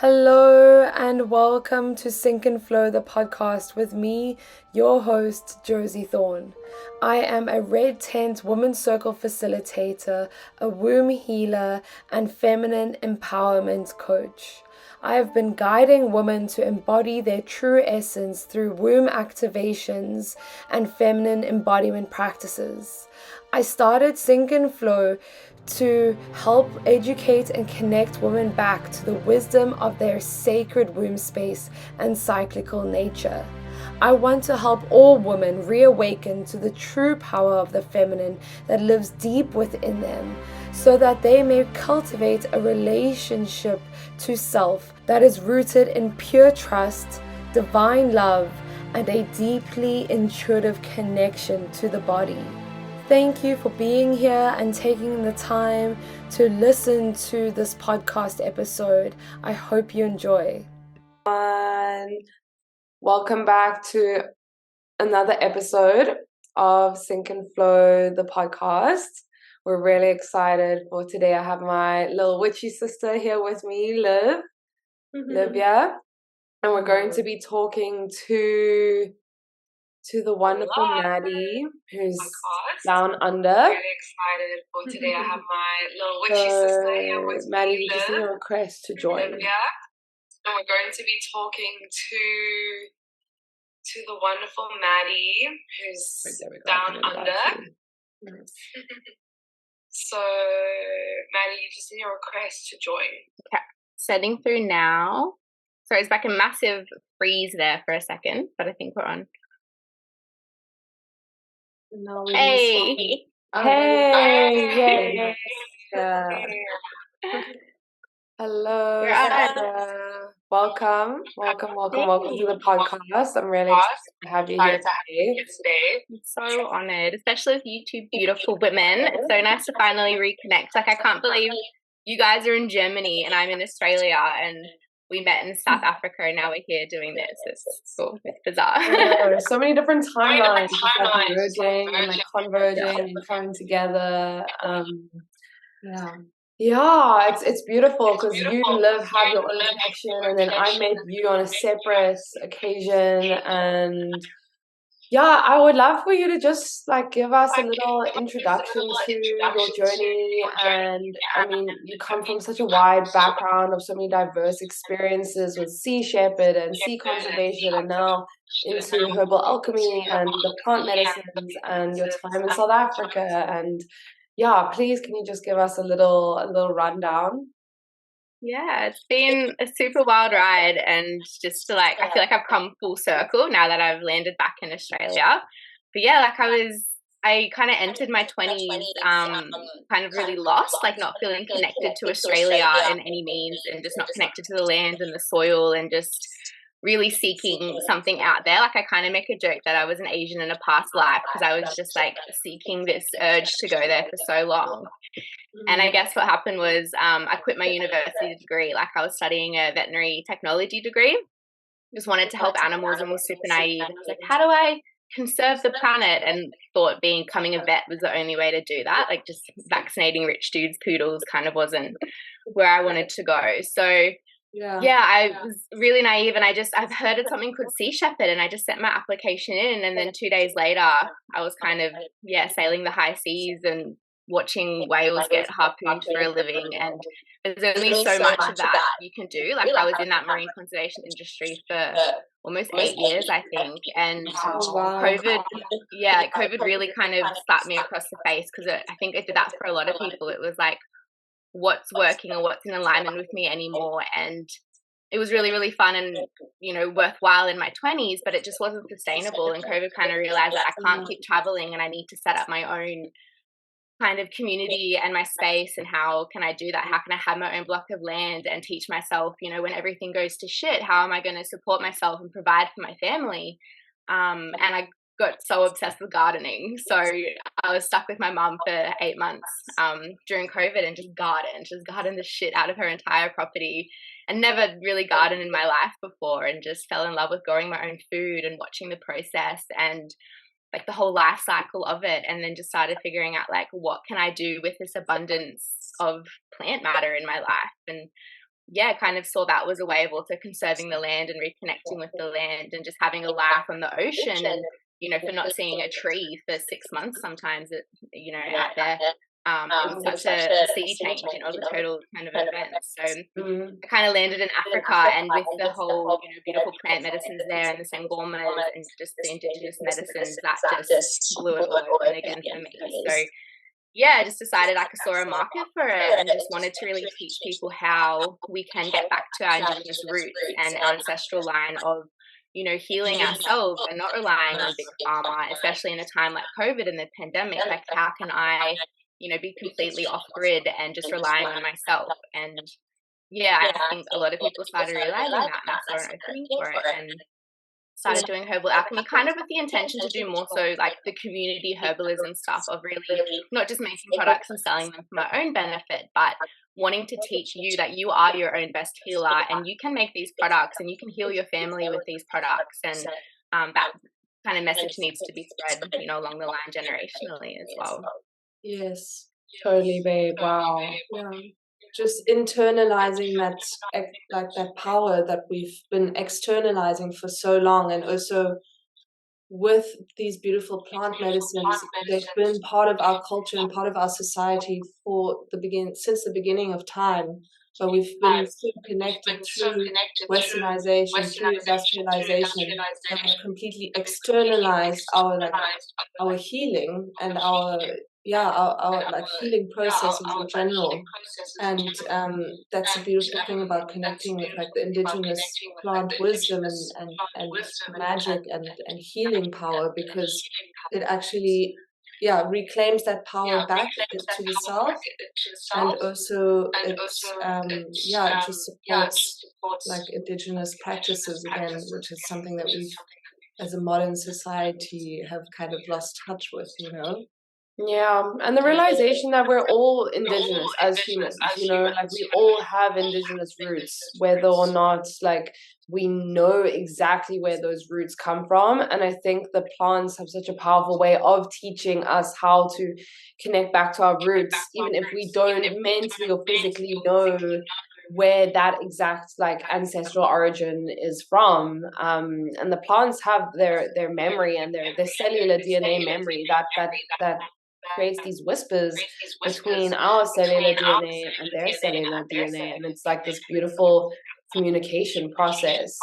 Hello and welcome to Sync and Flow, the podcast with me, your host, Josie Thorne. I am a Red Tent Women's Circle facilitator, a womb healer, and feminine empowerment coach. I have been guiding women to embody their true essence through womb activations and feminine embodiment practices. I started Sync and Flow to help educate and connect women back to the wisdom of their sacred womb space and cyclical nature. I want to help all women reawaken to the true power of the feminine that lives deep within them, so that they may cultivate a relationship to self that is rooted in pure trust, divine love, and a deeply intuitive connection to the body. Thank you for being here and taking the time to listen to this podcast episode. I hope you enjoy. Welcome back to another episode of Sync and Flow, the podcast. We're really excited for today. I have my little witchy sister here with me, Livia, and we're going to be talking to the wonderful Maddie, who's down under. Really excited for today. I have my little witchy sister here with Maddie, me, just send a request to join. Olivia, and we're going to be talking to the wonderful Maddie, who's down under. So, Maddie, you just send your request to join. Okay, sending through now. So it's like a massive freeze there for a second, but I think we're on. No, hey! Hey! Hello. Welcome to the podcast. I'm really excited to have you here today. I'm so honoured, especially with you two beautiful women. It's so nice to finally reconnect. Like, I can't believe you guys are in Germany and I'm in Australia, and we met in South Africa and now we're here doing this. It's cool. It's bizarre. So many different timelines, like merging and like converging and coming together. Yeah, it's beautiful because you have your own connection, and then I met you on a separate occasion. And yeah, I would love for you to just like give us a little introduction to your journey. And I mean, you come from such a wide background of so many diverse experiences with sea shepherd and sea conservation, and now into herbal alchemy and the plant medicines, and your time in South Africa. And yeah, please, can you just give us a little rundown? Yeah, it's been a super wild ride, and just to I feel like I've come full circle now that I've landed back in Australia. But yeah, I kind of entered my 20s kind of really lost, like not feeling connected to Australia in any means, and just not connected to the land and the soil, and just really seeking something out there. Like, I kind of make a joke that I was an Asian in a past life, because I was just like seeking this urge to go there for so long. And I guess what happened was I quit my university degree. Like, I was studying a veterinary technology degree. Just wanted to help animals and was super naive. And I was like, how do I conserve the planet? And thought becoming a vet was the only way to do that. Like, just vaccinating rich dudes' poodles kind of wasn't where I wanted to go. So yeah, I was really naive, and I've heard of something called Sea Shepherd, and I just sent my application in, and then 2 days later I was kind of sailing the high seas and watching whales get harpooned for a living. And there's only so much of that you can do. Like, I was in that marine conservation industry for almost 8 years, I think. And COVID really kind of slapped me across the face, because I think it did that for a lot of people. It was like, what's working or what's in alignment with me anymore. And it was really, really fun and, worthwhile in my 20s, but it just wasn't sustainable. And COVID kind of realized that I can't keep traveling, and I need to set up my own kind of community and my space. And how can I do that? How can I have my own block of land and teach myself, when everything goes to shit, how am I going to support myself and provide for my family? And I got so obsessed with gardening. So I was stuck with my mum for 8 months during COVID, and just gardened the shit out of her entire property, and never really gardened in my life before, and just fell in love with growing my own food and watching the process and like the whole life cycle of it. And then just started figuring out, like, what can I do with this abundance of plant matter in my life, and yeah, kind of saw that was a way of also conserving the land and reconnecting with the land and just having a life on the ocean. And, you know, for not seeing a tree for 6 months sometimes, you know, out there, it was such a sea change, you know, it was a total kind of event. So I kind of landed in Africa, and with the whole, you know, beautiful plant medicines there and the sangomas and just the indigenous medicines, that just blew it all open again for me. So yeah, I just decided I saw a market for it and just wanted to really teach people how we can get back to our indigenous roots and ancestral line of, you know, healing ourselves and not relying on big pharma, especially in a time like COVID and the pandemic. Like, how can I, you know, be completely off grid and just relying on myself? And yeah, I think a lot of people started realizing that, and I saw an opening for it and started doing herbal alchemy, kind of with the intention to do more so like the community herbalism stuff of really not just making products and selling them for my own benefit, but wanting to teach you that you are your own best healer and you can make these products and you can heal your family with these products. And that kind of message needs to be spread, you know, along the line generationally as well. Yes, totally, babe. Wow. Yeah. Just internalizing that, like that power that we've been externalizing for so long, and also with these beautiful plant medicines, they've been part of our culture and part of our society since the beginning of time. But we've been so connected through westernization, through industrialization, and we've completely externalized our healing and our like healing processes in general. And that's the beautiful thing about connecting with like the indigenous plant wisdom and magic and healing power, because it actually reclaims that power back to the self. And also it just supports like indigenous practices again, which is something that we've as a modern society have kind of lost touch with, you know. Yeah, and the realization that we're all indigenous as humans, you know, like we all have indigenous roots, whether or not like we know exactly where those roots come from. And I think the plants have such a powerful way of teaching us how to connect back to our roots, even if we don't mentally or physically know where that exact like ancestral origin is from. And the plants have their memory and their cellular DNA memory that creates these whispers between our cellular DNA and their cellular DNA, and it's like this beautiful communication process.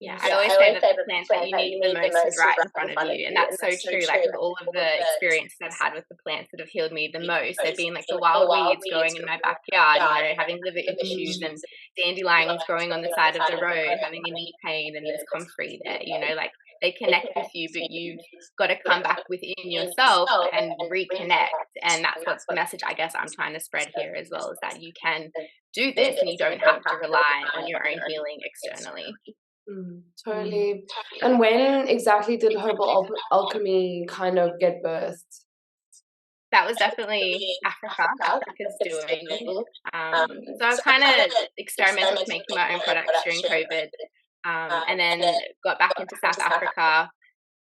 Yeah, I always say that the plant that you need the most is right in front of you, and that's so true. Like with all of the experiences I've had with the plants that have healed me the most, they've been like the wild weeds growing in my backyard, you know, having liver issues, and dandelions growing on the side of the road, having a knee pain, and there's comfrey there, you know, like they connect with you, but you've got to come back within yourself and reconnect. And that's what the message I guess I'm trying to spread here as well, is that you can do this and you don't have to rely on your own healing externally. Totally. And when exactly did herbal alchemy kind of get birthed? That was definitely Africa's doing. So I kind of experimented with making my own products during COVID, and then got back into South Africa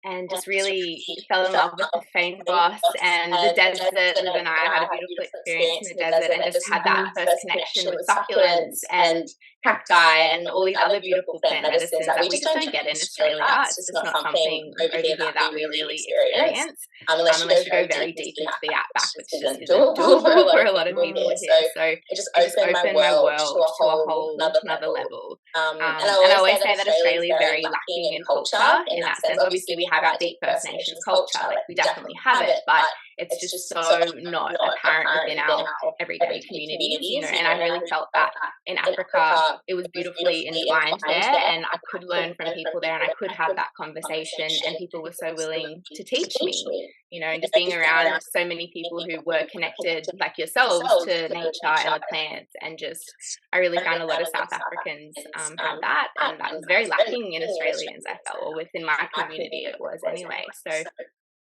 and just really fell in love with the fynbos and the desert. Liv and I had a beautiful experience in the desert and just had that first connection with succulents and cacti and all these other beautiful plant medicines that we just don't get in Australia. It's just not something over here that we really experience, unless you go very deep into the outback, which just isn't doable for a lot of people here. So it just opened my world to a whole another level. And I always say that Australia is very lacking in culture in that sense. Obviously, we have our deep First Nations culture, like we definitely have it, but it's just so not apparent within our everyday communities, you know. And I really felt that in Africa, it was beautifully entwined there, and I could learn from people there, and I could have that conversation, and people were so willing to teach me, you know, and just being around so many people who were connected, like yourselves, to nature and the plants, and just I really found a lot of South Africans had that, and that was very lacking in Australians, I felt, or within my community it was anyway. So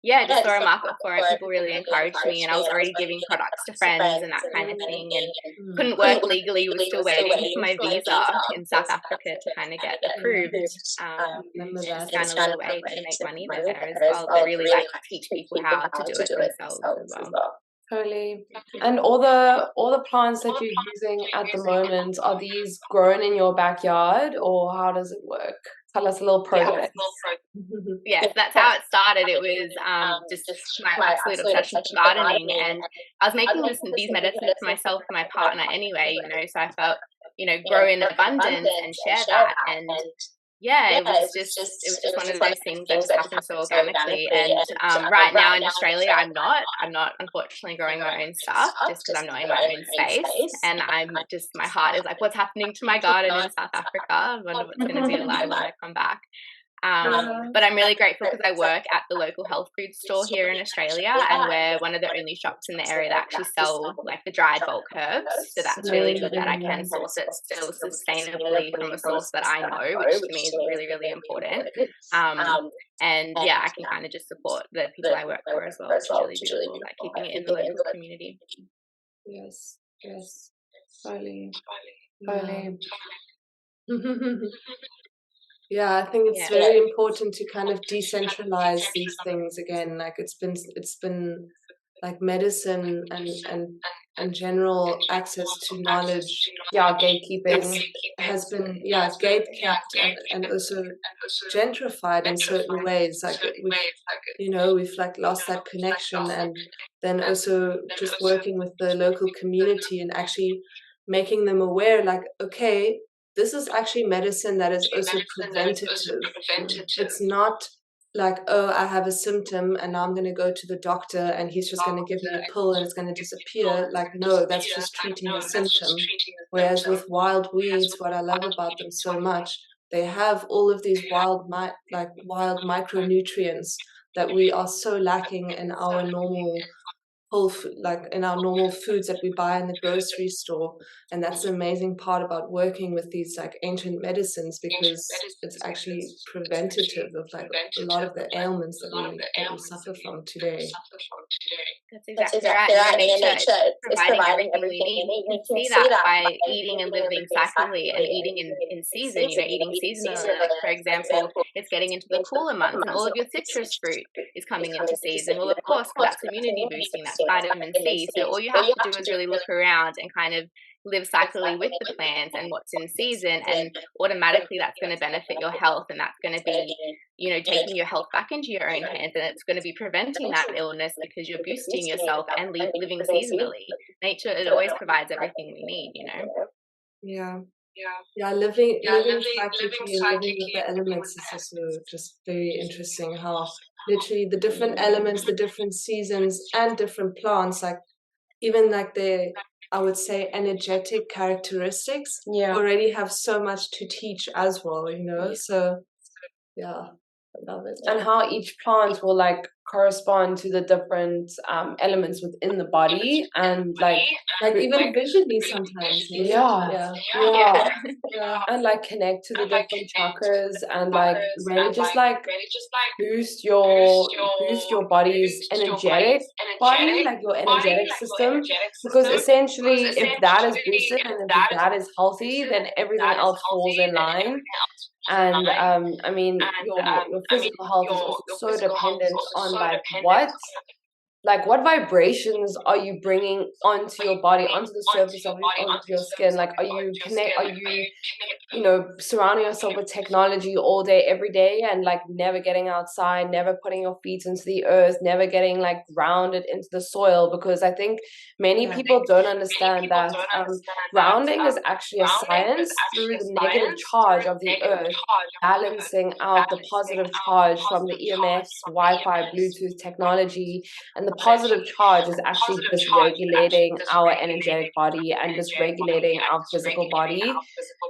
yeah, I just saw a market for it. People really encouraged me, and I was already giving products to friends and that kind of thing, and couldn't work legally. Was still waiting for my visa in South Africa to kind of get approved. Just found a little way to make money there as well, but really like teach people how to do it themselves as well. Totally. And all the plants that you're using at the moment, are these grown in your backyard, or how does it work? Tell us a little progress. Yes, that's how it started. It was just my absolute obsession for gardening, and I was making these medicines for myself and my partner anyway, so I felt, grow in abundance and share that. And yeah, it was just one of those things that just happened so organically. And right now in Australia, I'm not unfortunately growing my own stuff, just because I'm not in my own space, and my heart is like, what's happening to my garden in South Africa? I wonder what's going to be like when I come back. But I'm really grateful because I work at the local health food store here in Australia, and we're one of the only shops in the area that actually sell like the dried bulk herbs. So that's really good that I can source it still sustainably from a source that I know, which to me is really, really important. And yeah, I can kind of just support the people I work for as well, which is really beautiful, like keeping it in the local community. Yes, totally. Yeah, I think it's very important to kind of decentralize these things again. Like it's been like medicine and general access to knowledge. Gatekeeping Has been gatekept and also gentrified in certain ways. Like we've like lost that connection, and then also just working with the local community and actually making them aware, like, okay, this is actually medicine that is also preventative. It's not like, oh, I have a symptom and now I'm going to go to the doctor and he's just going to give me a pill and it's going to disappear. Like, no, that's just treating a symptom. Whereas with wild weeds, what I love about them so much, they have all of these wild micronutrients that we are so lacking in our normal whole food, like in our normal foods that we buy in the grocery store. And that's the amazing part about working with these like ancient medicines, because it's actually preventative of like a lot of the ailments that we suffer from today. That's exactly right. Nature is providing everything we need. You can see that by eating and living cyclically and eating in season, eating seasonally. Like, for example, it's getting into the cooler months and all of your citrus fruit is coming into season. Well, of course, that's immunity boosting, that's vitamin C. So all you have to do is really look around and kind of live cyclically with the plants and what's in season, and automatically that's going to benefit your health, and that's going to be taking your health back into your own hands, and it's going to be preventing that illness because you're boosting yourself and living seasonally. Nature, it always provides everything we need. Living cyclically and living with the elements is also just very interesting, how literally the different elements, the different seasons and different plants, like even like I would say energetic characteristics already have so much to teach as well, so I love it. And how each plant will like correspond to the different elements within the body, and like even visually sometimes. And like connect to the different chakras, and like really just like boost your body's energetic body, like your energetic system, because essentially if that is boosted and if that is healthy, then everything else falls in line. And I mean, your physical health is also so dependent on what vibrations are you bringing onto your body, onto the surface of onto your skin? Like, are you surrounding yourself with technology all day, every day, and like never getting outside, never putting your feet into the earth, never getting like grounded into the soil? Because I think many people don't understand that grounding is actually a science through the negative charge of the earth, balancing out the positive charge from the EMFs, Wi-Fi, Bluetooth technology, and the positive charge is actually just regulating our energetic body and just regulating our physical body.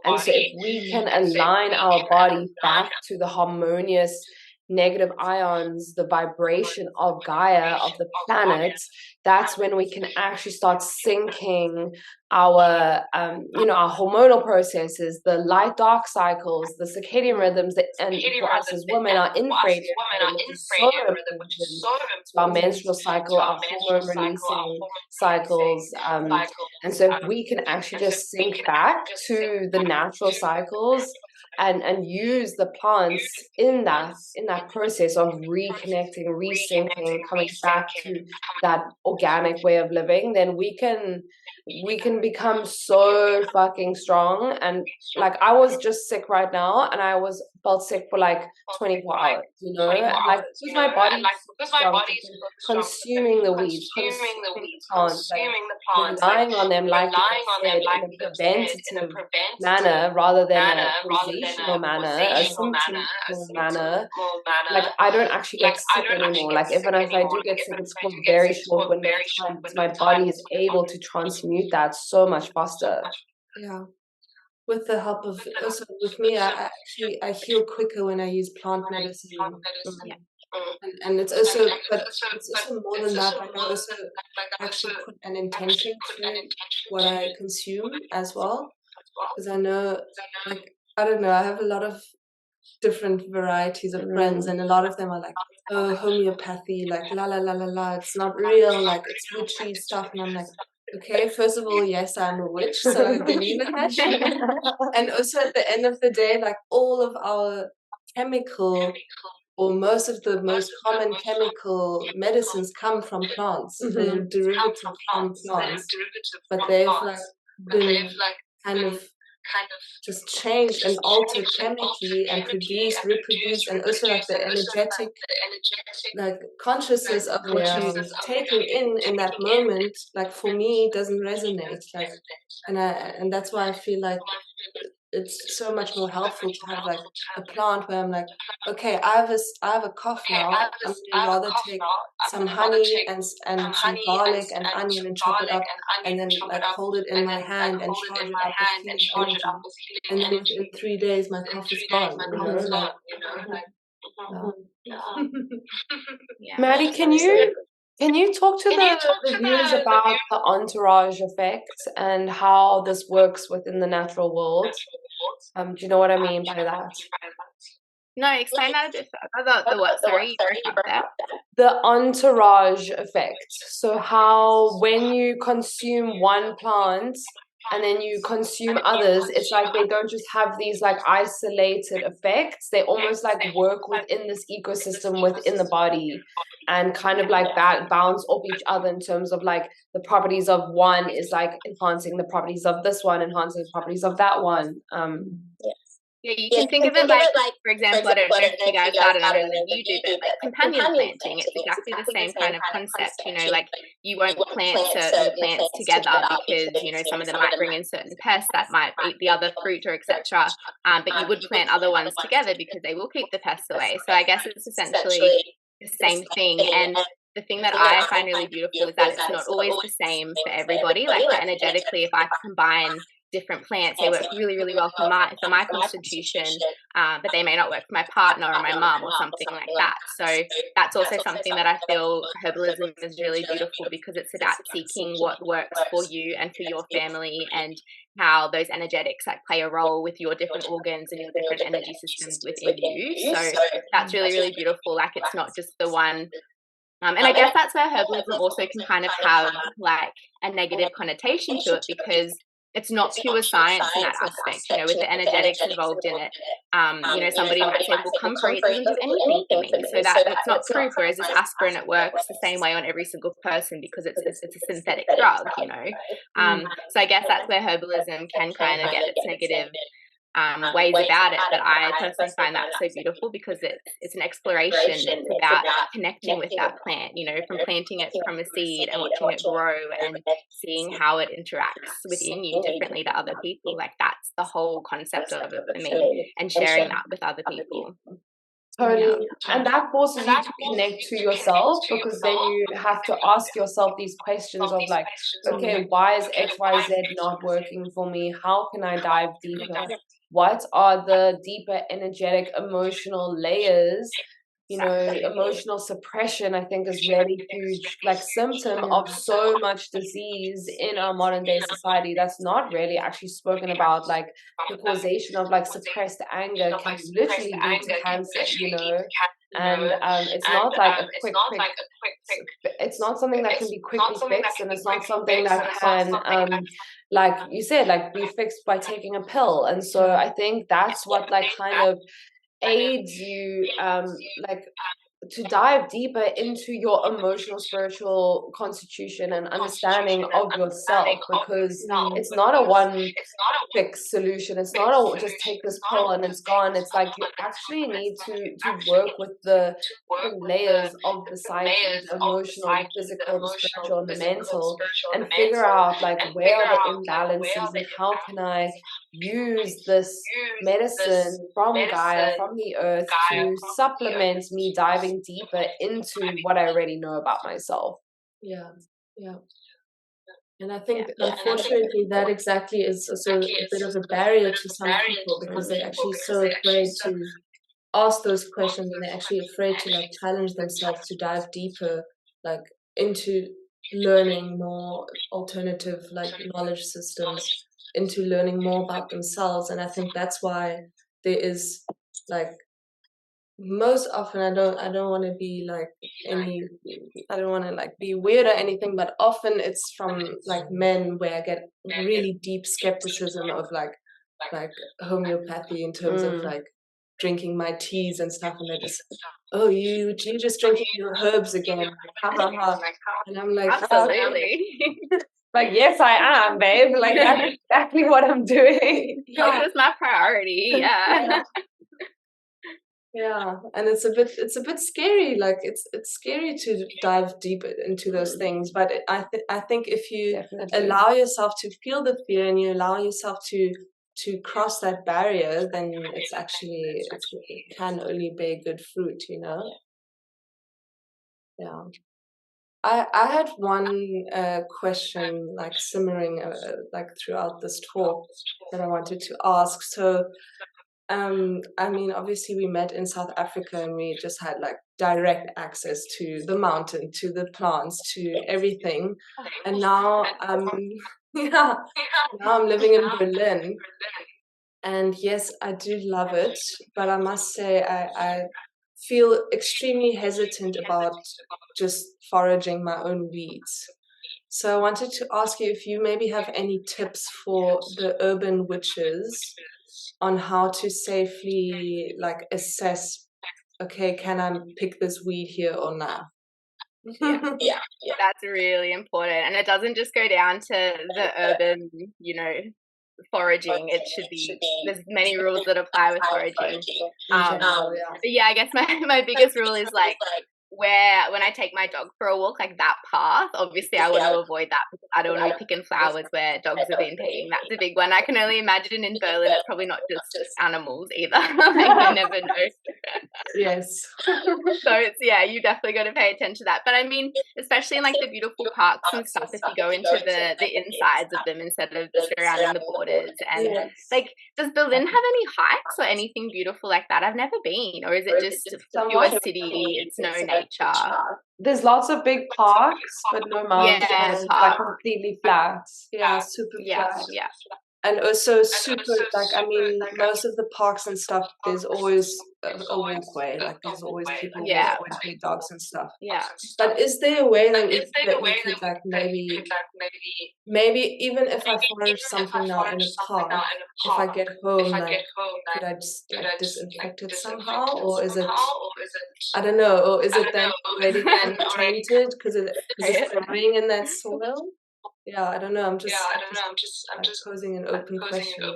And so if we can align our body back to the harmonious negative ions, the vibration of Gaia, of the planet, that's when we can actually start syncing our our hormonal processes, the light dark cycles, the circadian rhythms, and for us as women, our infrared is so important to our menstrual cycle, our hormone releasing cycles, and so if we can actually just sync back to the natural cycles, and use the plants in that process of reconnecting, resyncing, coming back to that organic way of living, then we can become so fucking strong. And like, I was just sick right now, and I felt sick for like 24 hours, you know, and like, because my body is strong, consuming the weeds, consuming the plants, like relying on them, like you said, in a preventative manner rather than a causational manner, a symptomatic manner. Like, I don't actually get sick anymore. Like, if I do get sick, it's for a very short window of time, because my body is able to transmute that so much faster. Yeah. With the help of, also with me, I heal quicker when I use plant medicine. And it's also, but it's also more than that. Like, I also actually put an intention to what I consume as well, because I know, like, I don't know, I have a lot of different varieties of friends, and a lot of them are like, oh, homeopathy, like la la la la la, it's not real, like it's witchy stuff. And I'm like, okay, first of all, yes, I'm a witch, so I believe in that shit. And also, at the end of the day, like, all of our chemical, or most of the most common chemical medicines come from plants. They're derivative from plants, but they've like been kind of just changed and altered chemically and produced, reproduced, and also like the energetic, like, consciousness of what you're taking in that moment, like, for me, doesn't resonate. Like, and that's why I feel like it's so much more helpful to have like a plant where I'm like, okay, I have a cough now. I'm gonna rather take some honey and some garlic and onion and chop it up, and then like hold it in my hand and charge it up with healing energy. And then within 3 days, my cough is gone. You know, like. Maddie, can you talk to the viewers about the entourage effect and how this works within the natural world? Do you know what I mean by that? No, explain that a bit further. The what? Sorry, you broke up there. The entourage effect. So how, when you consume one plant and then you consume others, it's like they don't just have these like isolated effects. They almost like work within this ecosystem within the body, and kind of like that bounce off each other, in terms of like the properties of one is like enhancing the properties of this one, enhancing the properties of that one. Yeah, you can think of it like, for example, I don't know if you guys started out than you do, but like companion planting, it's exactly the same kind of concept. You know, like, you won't plant certain plants together because, you know, some of them might bring in certain pests that might eat the other fruit or etc. But you would plant other ones together because they will keep the pests away. So I guess it's essentially the same thing. And the thing that I find really beautiful is that it's not always the same for everybody. Like, energetically, if I combine different plants, they work really, really well for my constitution, but they may not work for my partner or my mum or something like that. So that's also something that I feel herbalism is really beautiful, because it's about seeking what works for you and for your family, and how those energetics like play a role with your different organs and your different energy systems within you. So that's really, really beautiful. Like, it's not just the one. And I guess that's where herbalism also can kind of have like a negative connotation to it, because it's not pure science in that aspect, you know, with the energetics involved in it. You know, somebody might say, well, comfrey doesn't do anything for me. So that's not proof, whereas this aspirin, it works the same way on every single person because it's a synthetic drug, you know. So I guess that's where herbalism can kind of get its negative ways about it, but I personally find that so beautiful, because it's an exploration. It's about connecting with that plant, you know, from planting it from a seed and watching it grow and seeing how it interacts within you differently to other people. Like, that's the whole concept of it for me, and sharing that with other people. Totally. And that forces you to connect to yourself, because then you have to ask yourself these questions of like, okay, why is XYZ not working for me? How can I dive deeper? What are the deeper energetic emotional layers emotional suppression, I think, is really huge, like symptom of so much disease in our modern day society that's not really actually spoken about. Like the causation of like suppressed anger can literally lead to cancer, and it's not like a quick it's not something that can be quickly fixed, and it's not something that can like you said, like be fixed by taking a pill. And so I think that's what like kind of aids you like to dive deeper into your emotional, spiritual constitution and understanding of yourself, because it's not a one fix solution. It's not just take this pill and it's gone. It's like you actually need to work with the layers of the psyche, the emotional, the physical, the spiritual, and the mental, and figure out like where are the imbalances and how can I use this medicine from Gaia, from the earth, to supplement me diving deeper into what I already know about myself. Yeah. And I think, unfortunately, that exactly is also a bit of a barrier to some people, because they're actually so afraid to ask those questions, and they're actually afraid to like challenge themselves to dive deeper, like into learning more alternative like knowledge systems, into learning more about themselves. And I think that's why there is like, most often, I don't want to be like I don't want to like be weird or anything, but often it's from like men where I get really deep skepticism of like homeopathy, in terms of like drinking my teas and stuff, and they're just, oh, you just drinking your herbs again, like, ha ha ha. And I'm like, absolutely. Like, yes, I am, babe. Like, that's exactly what I'm doing. This is my priority. Yeah. Yeah, and it's a bit scary. Like it's scary to dive deep into those things. But I think if you allow yourself to feel the fear, and you allow yourself to cross that barrier, then it's actually, it can only bear good fruit. Yeah. I had one question like simmering like throughout this talk that I wanted to ask. So I mean, obviously we met in South Africa, and we just had like direct access to the mountain, to the plants, to everything. And now yeah, now I'm living in Berlin, and yes, I do love it, but I must say I feel extremely hesitant about just foraging my own weeds. So I wanted to ask you if you maybe have any tips for the urban witches on how to safely like assess, okay, can I pick this weed here or not? Yeah, that's really important. And it doesn't just go down to the urban, foraging. It should be, there's many rules that apply with foraging. But yeah, I guess my biggest rule is like, when I take my dog for a walk, like that path, obviously I want to avoid that, because I don't want to be picking flowers where dogs have been peeing. That's a big one. I can only imagine in Berlin it's probably not just animals either. Like, you never know. Yes. So it's, you definitely got to pay attention to that. But I mean, especially in like the beautiful parks and stuff, if you go into the insides of them instead of surrounding the borders. And like, does Berlin have any hikes or anything beautiful like that? I've never been. Or is it just a pure city? It's no nature. There's lots of big parks, but no mountains. Yeah, like completely flat. Yeah, super flat. Yeah. And also super, like, I mean, most of the parks and stuff, there's always a walkway. Like, there's always people walking their dogs and stuff. Yeah. But is there a way that we could, like, maybe even if I forage something now in a park, if I get home, like, could I just like disinfect it somehow, or is it, I don't know, or is it then already tainted because it's growing in that soil? Yeah, I don't know. I'm just posing an open question.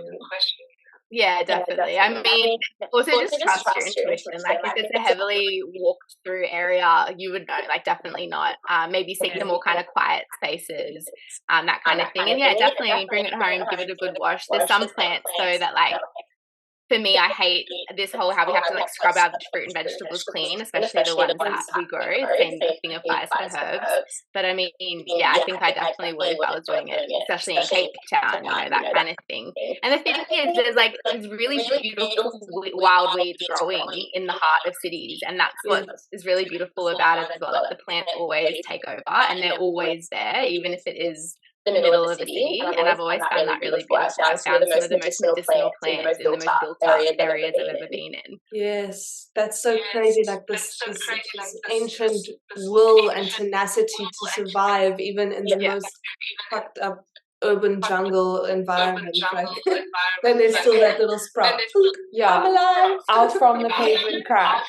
Yeah, definitely. I mean, also just trust your intuition. Like, if it's a heavily walked through area, you would know. Like, definitely not. Maybe seek the more kind of quiet spaces, that kind of thing. And yeah, definitely bring it home, give it a good wash. There's some plants though that, like, for me, I hate this whole how we have to like scrub our fruit and vegetables clean, especially the ones that we grow. Same thing applies for herbs. But I mean, yeah, I think I definitely would if I was doing it, especially in Cape Town, that kind of thing. And the thing is, there's really beautiful wild weeds growing in the heart of cities, and that's what is really beautiful about it as well. Like the plants always take over, and they're always there, even if it is the middle of the city, and I've always found that really beautiful. I found some of the most medicinal plants in the most built up areas I've ever been in. Yes, that's so crazy. Like this ancient will and tenacity to survive even in the most fucked up urban jungle environment. Like then there's still that little sprout. I'm alive. Out from the pavement crack.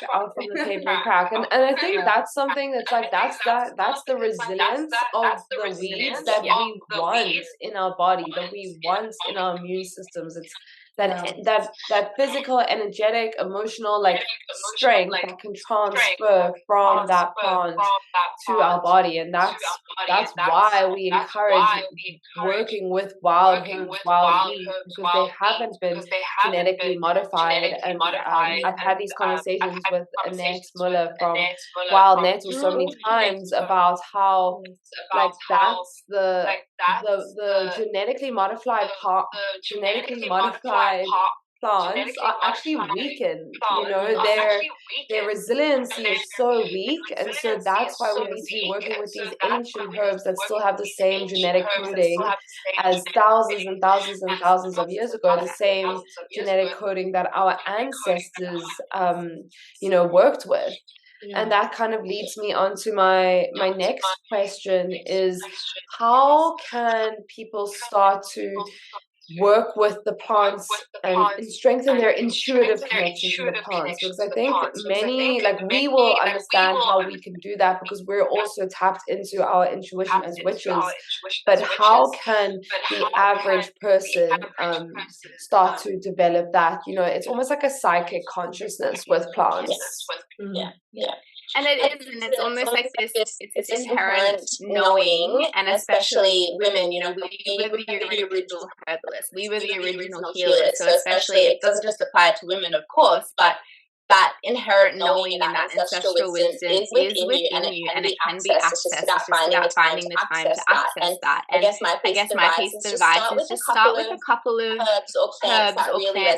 And I think that's something that's like that's the resilience of the weeds that we want in our body, that we want in our immune systems. It's that physical, energetic, emotional like strength that can transfer from that plant to our body, and that's why we encourage working with wild herbs, wild weeds, because they haven't been genetically modified. And I've had these conversations with Annette Muller from Wild Nettle so many times about how like that's the genetically modified plants are actually weakened. Their resiliency is so weak, and so that's why we need to be working with these ancient herbs that still have the same genetic coding as thousands and thousands and thousands of years ago, the same genetic coding that our ancestors worked with. And that kind of leads me on to my next question is, how can people start to work with the plants and strengthen their intuitive connection to the plants? Because I think many, like, we will understand how we can do that because we're also tapped into our intuition as witches. But how can the average person start to develop that? It's almost like a psychic consciousness with plants. And it's almost like this inherent knowing, and especially women, we were the original herbalists, we were the original healers, so especially it doesn't just apply to women, of course, but that inherent knowing and that ancestral wisdom is within you, and it can be accessed. It's just about finding the time to access that. And I guess my piece of advice is just start with a couple of herbs or plants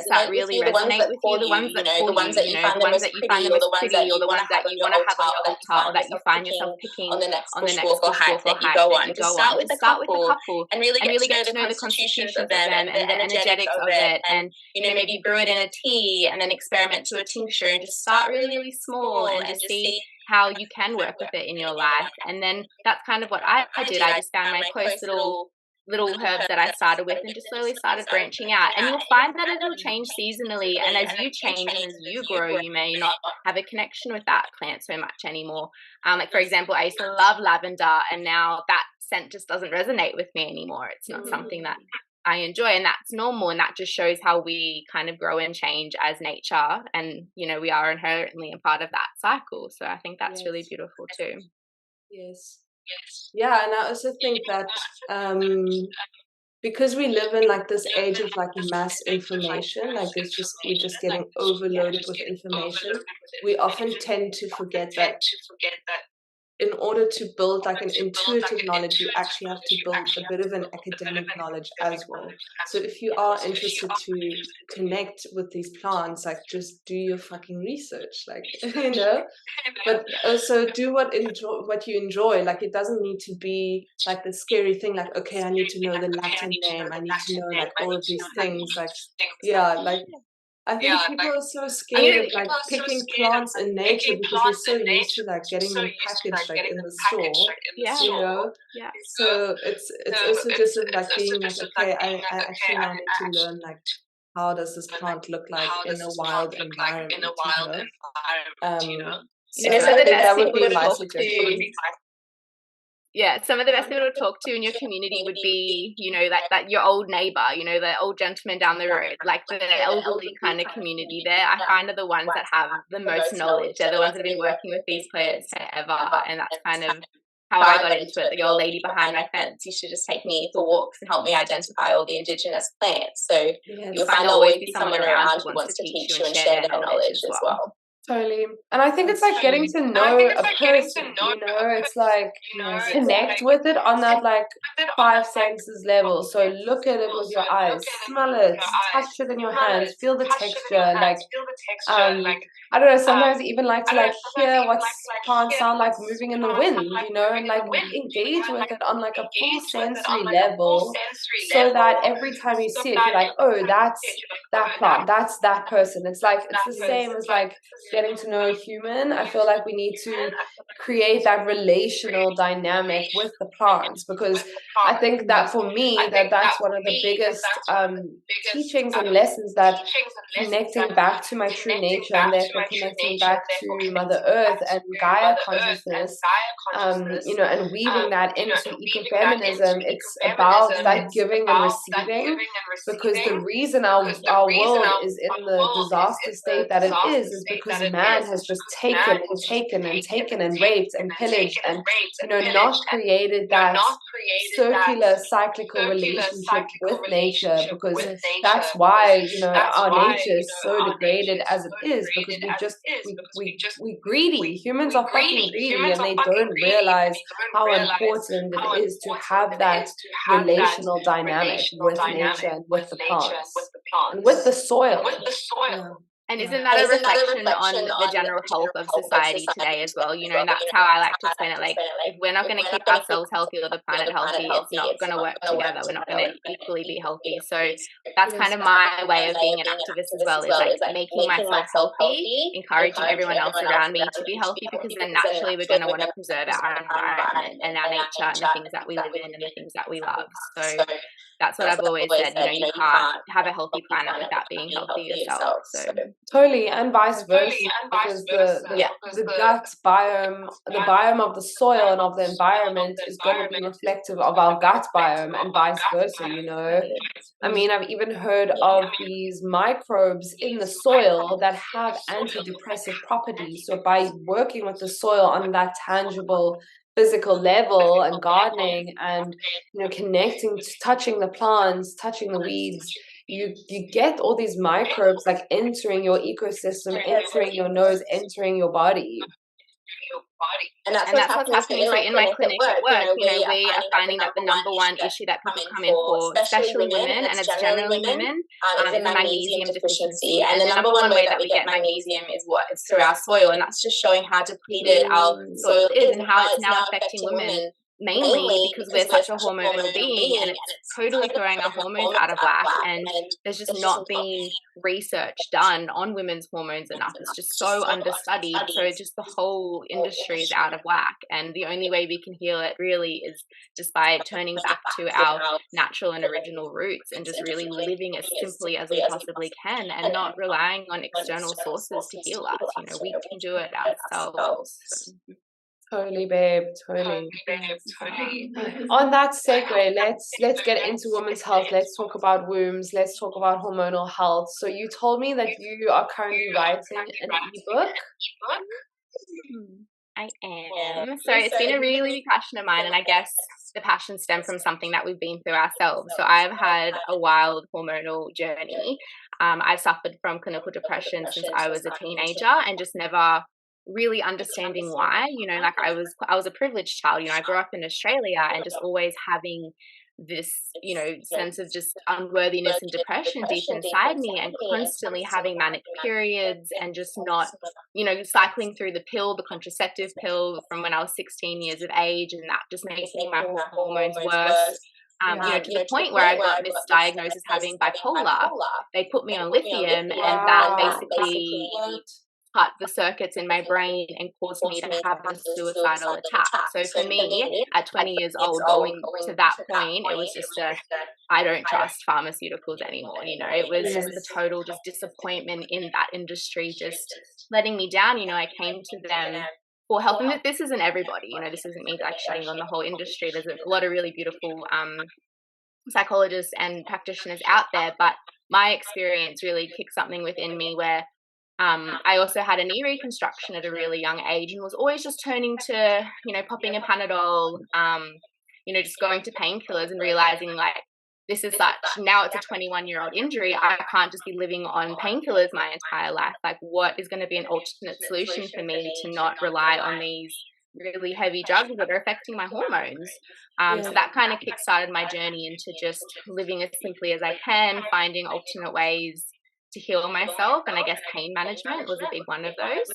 that really resonate with you, the ones that pull you, the ones that you find the most pretty, or the ones that you want to have on your altar, or that you find yourself picking on the next walk or hike that you go on. Just start with a couple and really get to know the constitutions of them and the energetics of it, and maybe brew it in a tea and then experiment to a tincture, and just start really, really small and just see how you can work with it in your life. And then that's kind of what I did. I just found my close little herbs that I started with and just slowly started branching out. And you'll find that it will change seasonally, and as you change and as you grow, you may not have a connection with that plant so much anymore. Like, for example, I used to love lavender, and now that scent just doesn't resonate with me anymore. It's not something that I enjoy, and that's normal, and that just shows how we kind of grow and change as nature, and we are inherently a part of that cycle. So I think that's really beautiful too. Yes. Yeah, and I also think that because we live in like this age of like mass information, like we're just getting overloaded with information, we often tend to forget that in order to build like an intuitive knowledge, you actually have to build a bit of an academic knowledge as well. So if you are interested to connect with these plants, like just do your fucking research, like, but also do what you enjoy. Like, it doesn't need to be like the scary thing, like, okay, I need to know the Latin name, I need to know like all of these things, like, I think people are so scared of like picking plants in nature because we're so used to like getting them packaged like in the store, So it's also just like being like, okay, I actually now need to learn like, how does this plant look like in a wild environment, So I think that would be my suggestion. Yeah, some of the best people to talk to in your community would be, that your old neighbor, the old gentleman down the road, like the elderly kind of community there. I find are the ones that have the most knowledge. They're the ones that have been working with these plants forever, and that's kind of how I got into it, that you're a lady behind my fence. You should just take me for walks and help me identify all the Indigenous plants. So you'll find there'll always be someone around who wants to teach you and share their knowledge as well. Totally. And I think it's like getting to know a person, you know, it's like connect with it on that like five senses level. So look at it with your eyes, smell it, touch it in your hands, feel the texture, like I don't know, sometimes I even like to like hear what plants sound like moving in the wind, you know, and like engage with it on like a full sensory level, so that every time you see it, you're like, oh, that's that plant, that's that person. It's like, it's the same as like getting to know a human. I feel like we need to create that relational dynamic with the plants, because I think that for me, that's one of the biggest teachings and lessons, that connecting back to my true nature, and therefore connecting back to Mother Earth and Gaia consciousness, you know, and weaving that into ecofeminism. It's about that giving and receiving, because the reason our world is in the disaster state that it is because man has just taken and taken and taken and raped and pillaged and, you know, not created that circular cyclical relationship with nature, because that's why, you know, our nature is so degraded as it is, because we greedy. Humans are fucking greedy, and they don't realize how important it is to have that relational dynamic with nature and with the plants and with the soil. Yeah. And isn't that a reflection on the general health of society today as well? You know, and that's how I like to explain it. Like, if we're not going to keep ourselves healthy or the planet healthy, it's not going to work together. We're not going to equally be healthy. So that's kind of my way of being an activist as well, is like making myself healthy, encouraging everyone else around me to be healthy, because then naturally we're going to want to preserve our environment and our nature and the things that we live in and the things that we love. So that's what I've always said, you know, you can't have a healthy planet without being healthy yourself. So totally, and vice versa, because the gut biome, the biome of the soil and of the environment is going to be reflective of our gut biome, and vice versa, you know. I mean, I've even heard of these microbes in the soil that have antidepressive properties. So by working with the soil on that tangible physical level and gardening and, you know, connecting, touching the plants, touching the weeds, you get all these microbes like entering your ecosystem, entering your nose, entering your body. And that's what's happening. So in my clinic at work, you know, we are finding that the number one issue that people come in for, especially women, and it's generally women, is a magnesium deficiency. And the number one way that we get magnesium is through our soil, and that's just showing how depleted our soil is and how it's now affecting women. Mainly because we're such a hormonal being, and it's totally throwing our hormones out of whack, and there's just not been research done on women's hormones enough. It's just so understudied, so just the whole industry is out of whack, and the only way we can heal it really is just by turning back to our natural and original roots, and just really living as simply as we possibly can, and not relying on external sources to heal us. You know, we can do it ourselves. Totally, babe. Totally. On that segue, let's get into women's health. Let's talk about wombs. Let's talk about hormonal health. So you told me that you are currently writing an ebook. I am. So it's been a really big passion of mine, and I guess the passion stemmed from something that we've been through ourselves. So I've had a wild hormonal journey. I've suffered from clinical depression since I was a teenager, and just never really understanding why. You know, like I was a privileged child. You know, I grew up in Australia, and just always having this, you know, sense of just unworthiness and depression deep inside me, and constantly having manic periods, and just not, you know, cycling through the contraceptive pill from when I was 16 years of age, and that just making my hormones worse. You know, to the point where I got misdiagnosed as having bipolar. They put me on lithium, and that basically cut the circuits in my brain and caused me to have a suicidal attack. So for me, at 20 years old, going to that point, it was just I don't trust pharmaceuticals anymore. You know, it was just the total just disappointment in that industry, just letting me down. You know, I came to them for help, and this isn't everybody. You know, this isn't me like shutting on the whole industry. There's a lot of really beautiful psychologists and practitioners out there, but my experience really kicked something within me where I also had a knee reconstruction at a really young age and was always just turning to, popping a Panadol, just going to painkillers and realizing like this is now it's a 21-year-old injury. I can't just be living on painkillers my entire life. Like, what is going to be an alternate solution for me to not rely on these really heavy drugs that are affecting my hormones? So that kind of kickstarted my journey into just living as simply as I can, finding alternate ways to heal myself, and I guess pain management was a big one of those.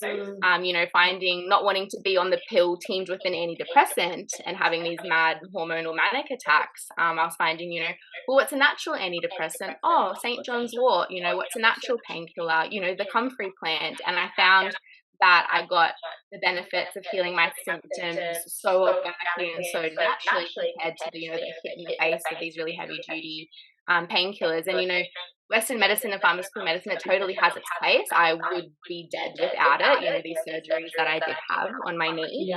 Finding not wanting to be on the pill teamed with an antidepressant and having these mad hormonal manic attacks. I was finding, well, what's a natural antidepressant? Oh, St. John's wort. What's a natural painkiller? The comfrey plant. And I found that I got the benefits of healing my symptoms so organically and so naturally compared to the hit in the face of these really heavy duty painkillers. And Western medicine and pharmaceutical medicine, it totally has its place. I would be dead without it, these surgeries that I did have on my knee.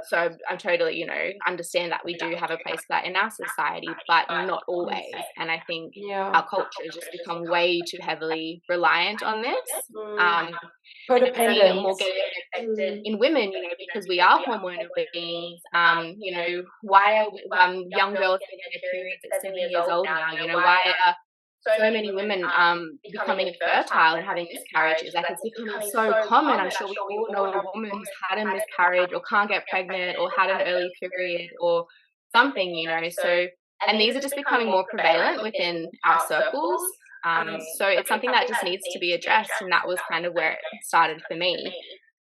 So I'm totally, understand that we do have a place for that in our society, but not always. And I think our culture has just become way too heavily reliant on this. Codependent. More getting in women, because we are hormonal beings. Why are young girls getting their periods at 7 years old now? Why are so many women becoming infertile and having miscarriages? Like, it's becoming so common. I'm sure we all know a woman who's had a miscarriage or can't get pregnant or had an early period or something, So, and these are just becoming more prevalent within our circles. So it's something that just needs to be addressed, and that was kind of where it started for me.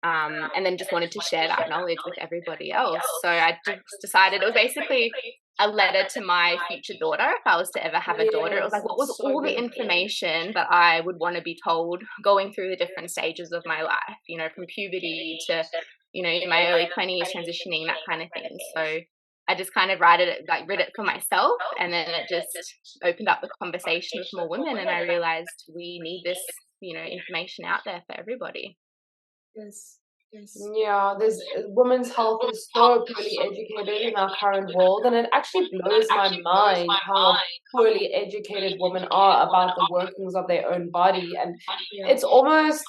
And then just wanted to share that knowledge with everybody else. So I just decided it was basically a letter to my future daughter. If I was to ever have a daughter, it was like, what was all the information that I would want to be told going through the different stages of my life, from puberty to, in my early 20s, transitioning, that kind of thing. So I just kind of read it for myself, and then it just opened up the conversation with more women, and I realized we need this, information out there for everybody. Yes. Yeah, there's women's health is so poorly educated in our current world, and it actually blows my mind how poorly educated women are about the workings of their own body. And it's almost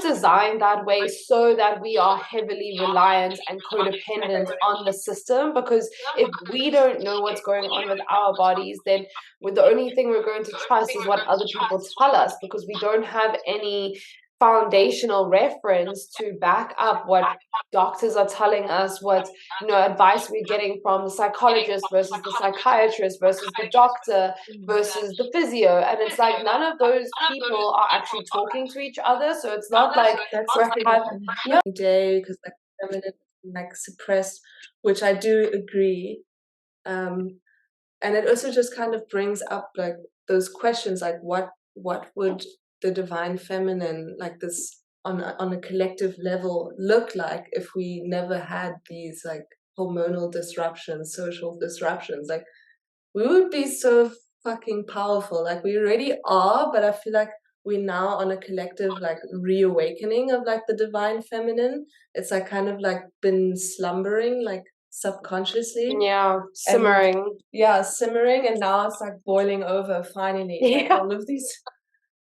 designed that way so that we are heavily reliant and codependent on the system, because if we don't know what's going on with our bodies, then the only thing we're going to trust is what other people tell us, because we don't have any foundational reference to back up what doctors are telling us, what advice we're getting from the psychologist versus the psychiatrist versus the doctor versus the physio. And it's like none of those people are actually talking to each other, so it's not like day, because like feminine, like suppressed, which I do agree. And it also just kind of brings up like those questions, like what would the divine feminine, like this on a collective level, look like if we never had these like hormonal disruptions, social disruptions? Like, we would be so fucking powerful. Like, we already are, but I feel like we're now on a collective like reawakening of like the divine feminine. It's like kind of like been slumbering like subconsciously, simmering, simmering, and now it's like boiling over finally.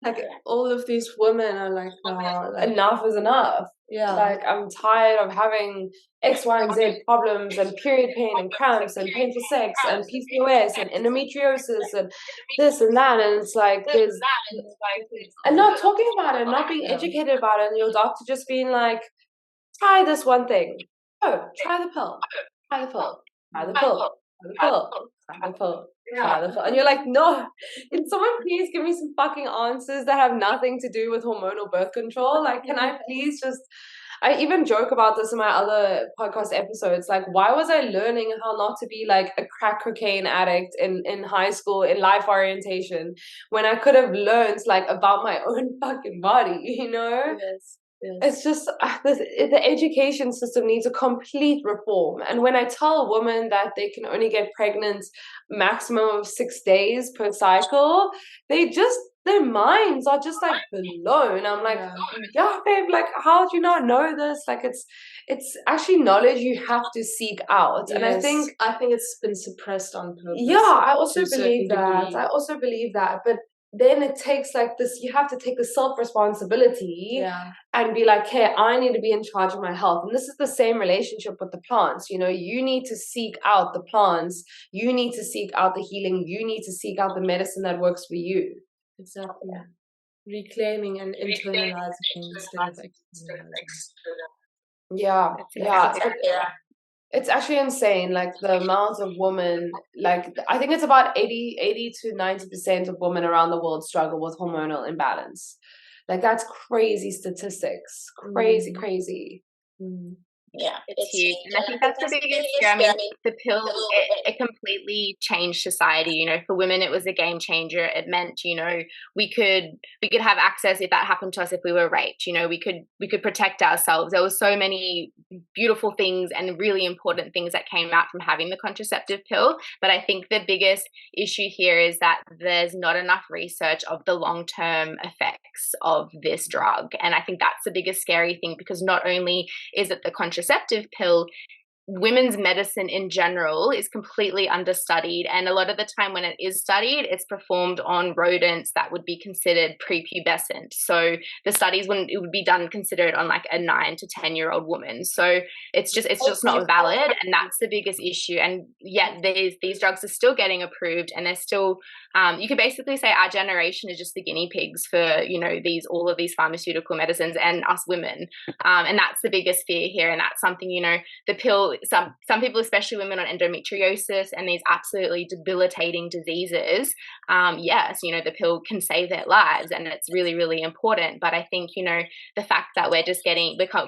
Like, all of these women are like, no, like, enough is enough. Like, I'm tired of having X, Y, and Z problems and period pain and cramps and painful sex and PCOS and endometriosis and this and that. And it's like and not talking about it, not being educated about it, and your doctor just being like, try this one thing. Oh, try the pill. Try the pill. Try the pill. Try the pill. Try the pill. Try the pill. And you're like, no, can someone please give me some fucking answers that have nothing to do with hormonal birth control? Like, can I please just... I even joke about this in my other podcast episodes. Like, why was I learning how not to be like a crack cocaine addict in high school in life orientation when I could have learned like about my own fucking body, Yes. It's just the education system needs a complete reform. And when I tell a woman that they can only get pregnant maximum of 6 days per cycle, their minds are just like blown. I'm like, yeah, babe, like, how do you not know this? Like, it's actually knowledge you have to seek out. Yes. And I think it's been suppressed on purpose. Yeah, I also believe that. But then it takes like this, you have to take the self-responsibility and be like, hey, I need to be in charge of my health. And this is the same relationship with the plants. You know, you need to seek out the plants, you need to seek out the healing, you need to seek out the medicine that works for you. Exactly. Reclaiming and internalizing instead of externalizing. Yeah. It's actually insane, like the amount of women, like I think it's about 80 to 90% of women around the world struggle with hormonal imbalance. Like that's crazy statistics. Crazy. Yeah, it's huge. And I think that's the biggest fear. I mean, the pill, it completely changed society. You know, for women, it was a game changer. It meant, you know, we could have access if that happened to us, if we were raped. You know, we could protect ourselves. There were so many beautiful things and really important things that came out from having the contraceptive pill. But I think the biggest issue here is that there's not enough research of the long-term effects of this drug. And I think that's the biggest scary thing, because not only is it the contraceptive pill, women's medicine in general is completely understudied, and a lot of the time when it is studied, it's performed on rodents that would be considered prepubescent. So the studies it would be done considered on like a 9 to 10-year-old woman. So it's just not valid, and that's the biggest issue. And yet these drugs are still getting approved, and they're still you could basically say our generation is just the guinea pigs for, you know, all of these pharmaceutical medicines and us women. And that's the biggest fear here, and that's something, you know, the pill, some people, especially women on endometriosis and these absolutely debilitating diseases, yes, you know, the pill can save their lives, and it's really, really important. But I think, you know, the fact that we're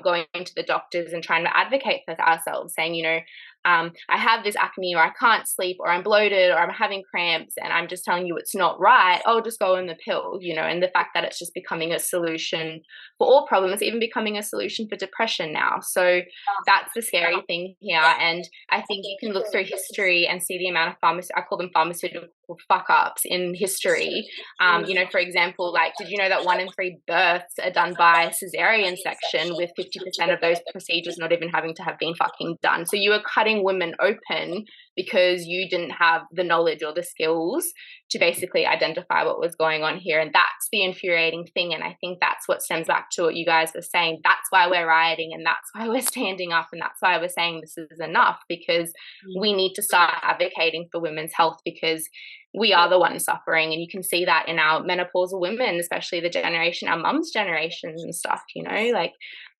going to the doctors and trying to advocate for ourselves, saying, you know, I have this acne, or I can't sleep, or I'm bloated, or I'm having cramps, and I'm just telling you it's not right, oh, just go on the pill, you know. And the fact that it's just becoming a solution for all problems, even becoming a solution for depression now. So that's the scary thing here. And I think you can look through history and see the amount of I call them pharmaceutical fuck ups in history. You know, for example, like, did you know that 1 in 3 births are done by cesarean section, with 50% of those procedures not even having to have been fucking done? So you are cutting women open because you didn't have the knowledge or the skills to basically identify what was going on here. And that's the infuriating thing. And I think that's what stems back to what you guys were saying. That's why we're rioting, and that's why we're standing up, and that's why we're saying this is enough, because we need to start advocating for women's health, because we are the ones suffering. And you can see that in our menopausal women, especially our mums' generations and stuff, you know, like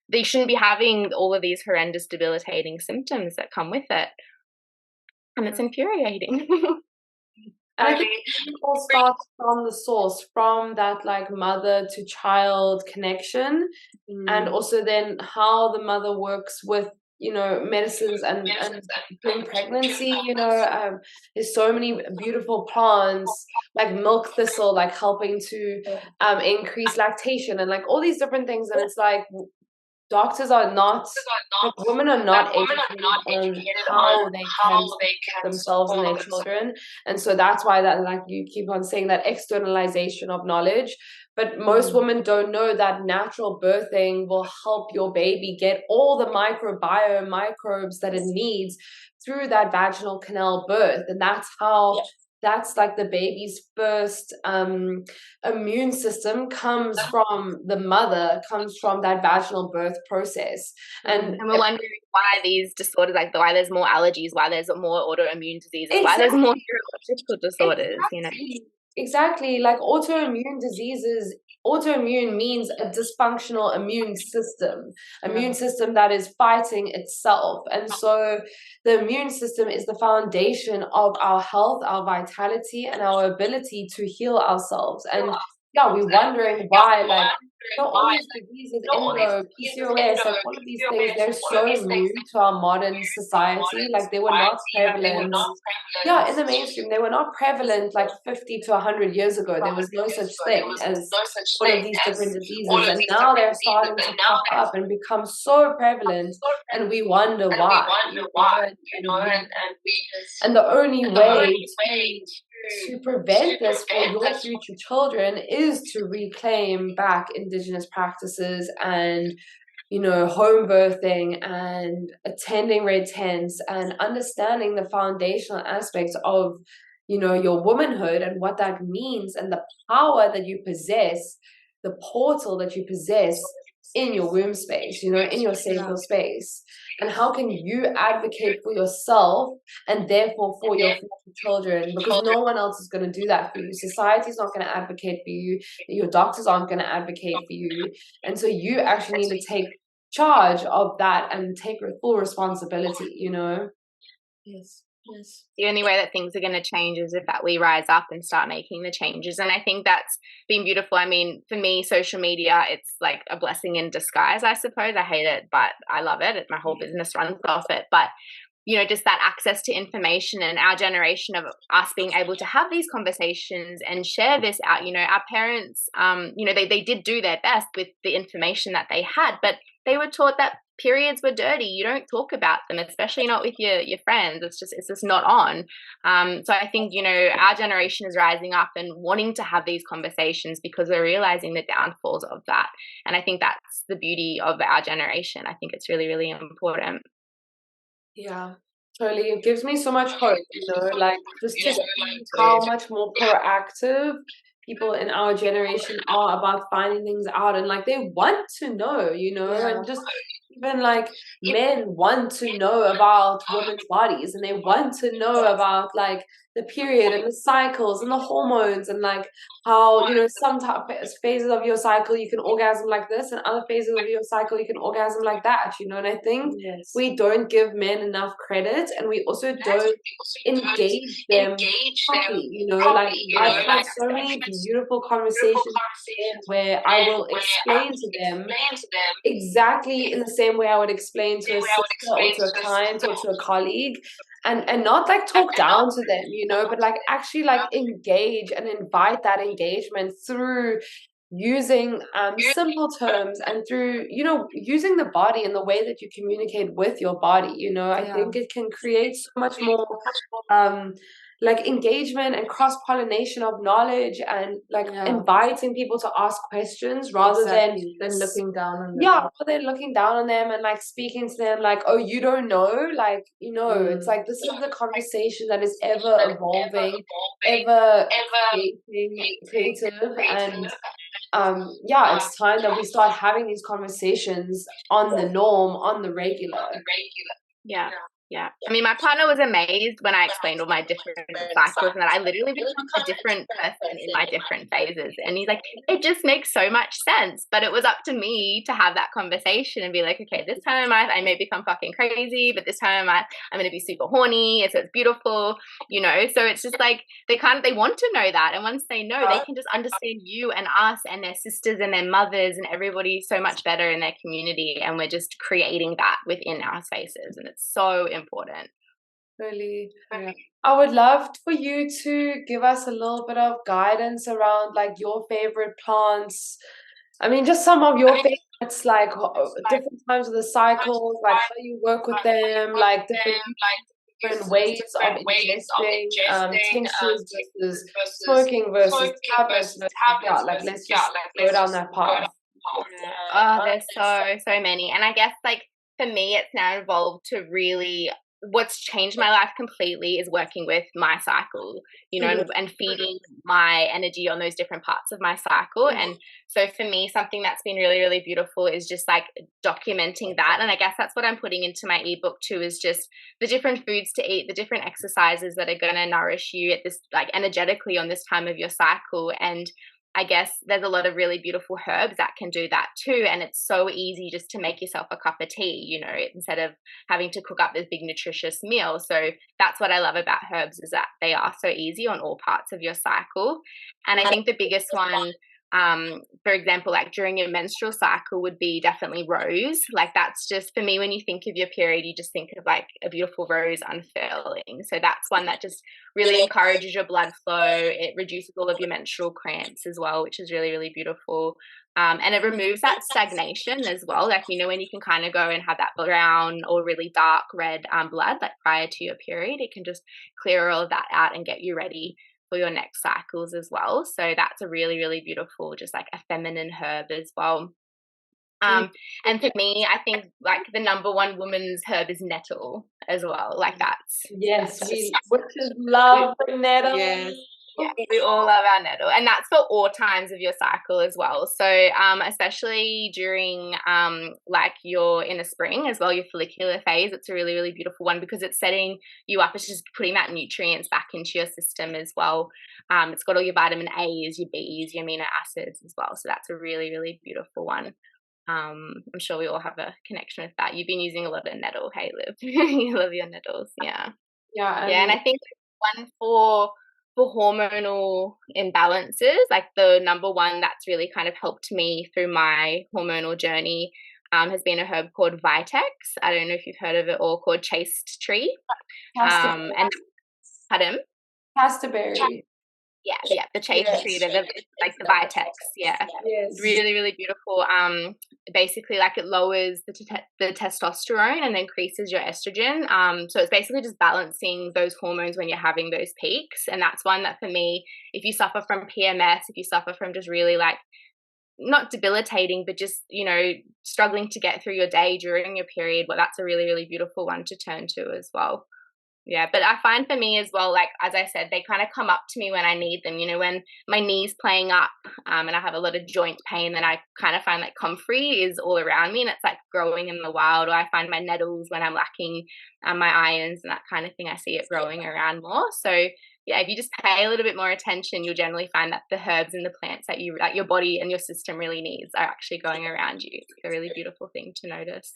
they shouldn't be having all of these horrendous, debilitating symptoms that come with it. And it's infuriating. And I think it all starts from the source, from that like mother to child connection, and also then how the mother works with, you know, medicines and during pregnancy. You know, there's so many beautiful plants like milk thistle, like helping to increase lactation, and like all these different things. And it's like doctors are not, like, women are not educated on how they can support themselves and their children. And so that's why that, like you keep on saying, that externalization of knowledge. But most women don't know that natural birthing will help your baby get all the microbiome microbes that it needs through that vaginal canal birth. And that's how that's like the baby's first immune system comes from the mother, comes from that vaginal birth process. And we're wondering why these disorders, like why there's more allergies, why there's more autoimmune diseases, why there's more neurological disorders, you know. Exactly, like autoimmune diseases. Autoimmune means a dysfunctional immune system that is fighting itself. And so the immune system is the foundation of our health, our vitality, and our ability to heal ourselves. And yeah, we're wondering why, like, you know, all these diseases, endo, PCOS, like all of these things, they're so new to our modern society. Like they were not prevalent. Yeah, in the mainstream, they were not prevalent like 50 to 100 years ago. There was no such thing as all of these different diseases. And now they're starting to pop up and become so prevalent. And we wonder why. And the only way to prevent this for your future children is to reclaim back Indigenous practices and, you know, home birthing and attending red tents and understanding the foundational aspects of you know, your womanhood and what that means and the power that you possess, the portal that you possess in your womb space, you know, in your sacral space. And how can you advocate for yourself and therefore for your future children? Because no one else is going to do that for you. Society's not going to advocate for you. Your doctors aren't going to advocate for you. And so you actually need to take charge of that and take full responsibility, you know? Yes. Yes. The only way that things are going to change is if that we rise up and start making the changes. And I think that's been beautiful. I mean, for me, social media, it's like a blessing in disguise, I suppose. I hate it, but I love it. My whole business runs off it. But, you know, just that access to information and our generation of us being able to have these conversations and share this out. You know, our parents, you know, they did do their best with the information that they had, but they were taught that periods were dirty. You don't talk about them, especially not with your friends. It's just not on. So I think, you know, our generation is rising up and wanting to have these conversations because we're realizing the downfalls of that. And I think that's the beauty of our generation. I think it's really, really important. Yeah, totally. It gives me so much hope, you know, like just to see how much more proactive people in our generation are about finding things out, and like they want to know, you know, and just even like men want to know about women's bodies, and they want to know about like the period and the cycles and the hormones, and like how, you know, some phases of your cycle you can orgasm like this, and other phases of your cycle you can orgasm like that, you know. And I think we don't give men enough credit, and we also don't engage them properly, you know. Like I've had so many beautiful conversations with men where I will explain to them exactly in the same way I would explain to a sister or to a client or to a colleague, and not like talk down to them, you know, but like actually like engage and invite that engagement through using simple terms and through, you know, using the body and the way that you communicate with your body, you know. I think it can create so much more like engagement and cross-pollination of knowledge, and like inviting people to ask questions rather than looking down on them. rather than looking down on them and like speaking to them like, oh, you don't know, like, you know, it's like this is the conversation that is ever evolving, ever creative, and it's time that we start having these conversations on the norm, on the regular. Yeah. I mean, my partner was amazed when I explained all my different cycles and that I literally become a different person in my different phases. And he's like, it just makes so much sense. But it was up to me to have that conversation and be like, okay, this time I may become fucking crazy, but this time I'm going to be super horny. So it's beautiful, you know? So it's just like, they want to know that. And once they know, they can just understand you and us and their sisters and their mothers and everybody so much better in their community. And we're just creating that within our spaces. And it's so important. Really. I would love for you to give us a little bit of guidance around like your favorite plants. I mean, just some of your favorites, like different times of the cycles, like how you work with them, like different ways of ingesting tinctures versus smoking versus tablets versus, like let's just go down that path. Oh, there's so many. And I guess like for me, it's now evolved to really, what's changed my life completely is working with my cycle, you know, and feeding my energy on those different parts of my cycle. And so for me, something that's been really, really beautiful is just like documenting that. And I guess that's what I'm putting into my ebook too, is just the different foods to eat, the different exercises that are going to nourish you at this, like energetically on this time of your cycle. And I guess there's a lot of really beautiful herbs that can do that too. And it's so easy just to make yourself a cup of tea, you know, instead of having to cook up this big nutritious meal. So that's what I love about herbs, is that they are so easy on all parts of your cycle. And I think the biggest one, for example, like during your menstrual cycle would be definitely rose. Like that's just, for me, when you think of your period, you just think of like a beautiful rose unfurling. So that's one that just really encourages your blood flow. It reduces all of your menstrual cramps as well, which is really, really beautiful. And it removes that stagnation as well. Like, you know, when you can kind of go and have that brown or really dark red blood, like prior to your period, it can just clear all of that out and get you ready for your next cycles as well. So that's a really, really beautiful, just like a feminine herb as well. And for me, I think like the number one woman's herb is nettle as well. Like yes, witches love nettle. Yes. Yeah, we all love our nettle, and that's for all times of your cycle as well. So, especially during like you're in the spring as well, your follicular phase, it's a really, really beautiful one because it's setting you up. It's just putting that nutrients back into your system as well. It's got all your vitamin A's, your B's, your amino acids as well. So that's a really, really beautiful one. I'm sure we all have a connection with that. You've been using a lot of nettle, hey Liv? You love your nettles, yeah. Yeah, and I think one for hormonal imbalances, like the number one that's really kind of helped me through my hormonal journey has been a herb called Vitex. I don't know if you've heard of it, or called chaste tree. And pardon? Casterberry. Yeah, the chaste tree, like the Vitex, yeah. Yes. Really, really beautiful. Basically, like it lowers the testosterone and increases your estrogen. So it's basically just balancing those hormones when you're having those peaks. And that's one that for me, if you suffer from PMS, if you suffer from just really like not debilitating, but just, struggling to get through your day during your period, well, that's a really, really beautiful one to turn to as well. Yeah, but I find for me as well, like, as I said, they kind of come up to me when I need them, when my knee's playing up and I have a lot of joint pain, then I kind of find like comfrey is all around me and it's like growing in the wild. Or I find my nettles when I'm lacking my irons and that kind of thing, I see it growing around more. So yeah, if you just pay a little bit more attention, you'll generally find that the herbs and the plants that your body and your system really needs are actually going around you. It's a really beautiful thing to notice.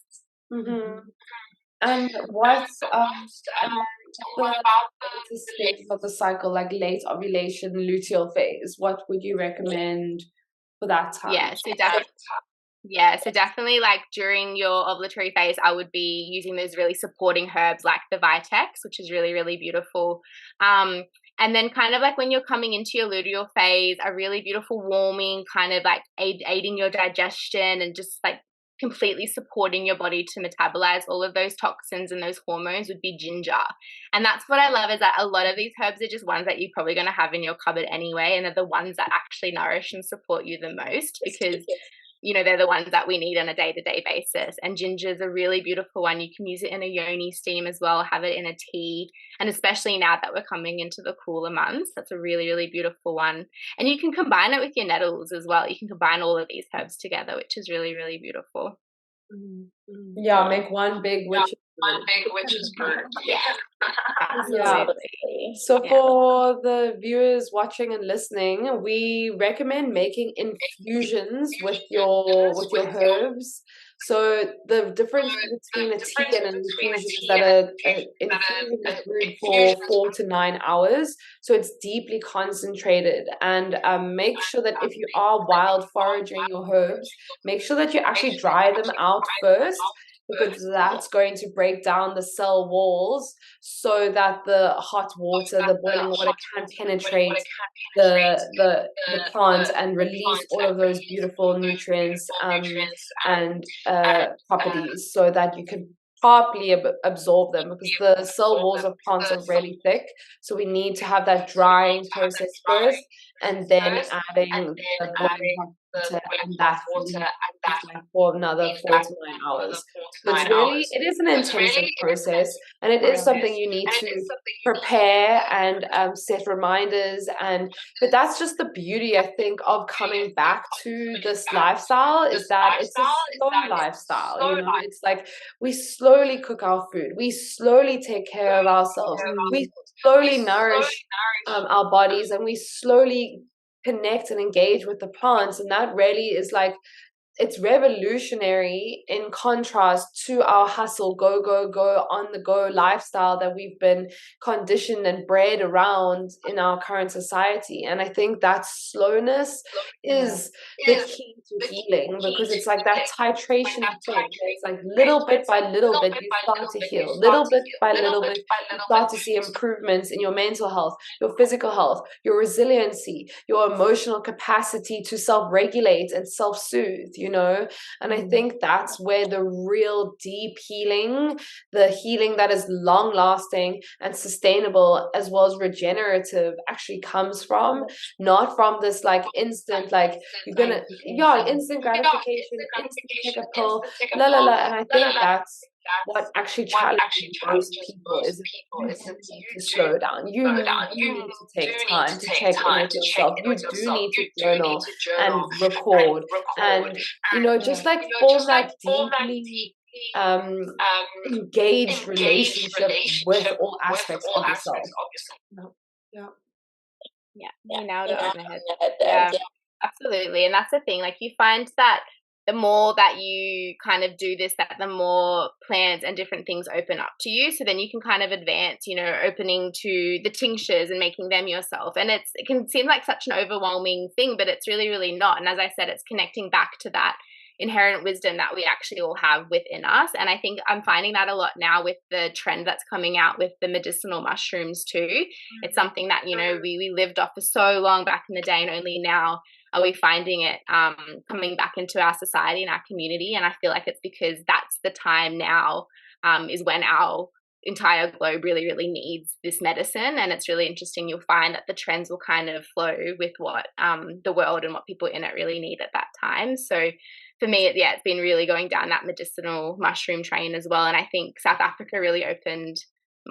Mm-hmm. And what's the stage of the cycle, like late ovulation, luteal phase? What would you recommend for that time? So definitely like during your ovulatory phase, I would be using those really supporting herbs like the Vitex, which is really, really beautiful. And then kind of like when you're coming into your luteal phase, a really beautiful warming kind of like aiding your digestion and just like completely supporting your body to metabolize all of those toxins and those hormones would be ginger. And that's what I love, is that a lot of these herbs are just ones that you're probably going to have in your cupboard anyway, and they're the ones that actually nourish and support you the most because they're the ones that we need on a day-to-day basis. And ginger is a really beautiful one. You can use it in a yoni steam as well, have it in a tea. And especially now that we're coming into the cooler months, that's a really, really beautiful one. And you can combine it with your nettles as well. You can combine all of these herbs together, which is really, really beautiful. Yeah, make one big witch's brew. Yeah. Absolutely. So for the viewers watching and listening, we recommend making infusions with your herbs. So the difference between a tea and an infusion is that an infusion is brewed for 4 to 9 hours, so it's deeply concentrated. And make sure that if you are wild foraging your herbs, make sure that you actually dry them out first, because that's going to break down the cell walls so that the hot water, the boiling water, can penetrate the plant and release all of those beautiful nutrients and properties, so that you can properly absorb them, because the cell walls of plants are really thick. So we need to have that drying process first, and then adding the boiling hot water, and that for another 4 to 9 hours. So it is an intensive process, and it is something you need to prepare and set reminders. But that's just the beauty, I think, of coming back to this lifestyle, is that it's a slow lifestyle. It's like we slowly cook our food, we slowly take care of ourselves, we slowly nourish our bodies, and we slowly connect and engage with the plants. And that really is like, it's revolutionary in contrast to our hustle, go, on the go lifestyle that we've been conditioned and bred around in our current society. And I think that slowness is the key to healing, because it's like that titration effect. It's like little bit by little bit, you start to heal. Little bit by little bit, you start to see improvements in your mental health, your physical health, your resiliency, your emotional capacity to self-regulate and self-soothe. you know? And I think that's where the real deep healing, the healing that is long lasting and sustainable as well as regenerative actually comes from, not from this like instant, like you're gonna, instant gratification, instant take a pill, la la la. And I think that's what actually challenges most people is you do need to slow down. You do need to take time to check in with yourself. You do need to journal and record and, you know, just like form that deeply engaged relationship with all aspects of yourself. Yeah, you nailed it on the head. Yeah, absolutely. And that's the thing, like you find that the more that you kind of do this, that the more plants and different things open up to you. So then you can kind of advance, you know, opening to the tinctures and making them yourself. And it can seem like such an overwhelming thing, but it's really, really not. And as I said, it's connecting back to that inherent wisdom that we actually all have within us. And I think I'm finding that a lot now with the trend that's coming out with the medicinal mushrooms too. It's something that, you know, we lived off for so long back in the day, and only now are we finding it coming back into our society and our community. And I feel like it's because that's the time now is when our entire globe really, really needs this medicine. And it's really interesting. You'll find that the trends will kind of flow with what the world and what people in it really need at that time. So for me, it's been really going down that medicinal mushroom train as well. And I think South Africa really opened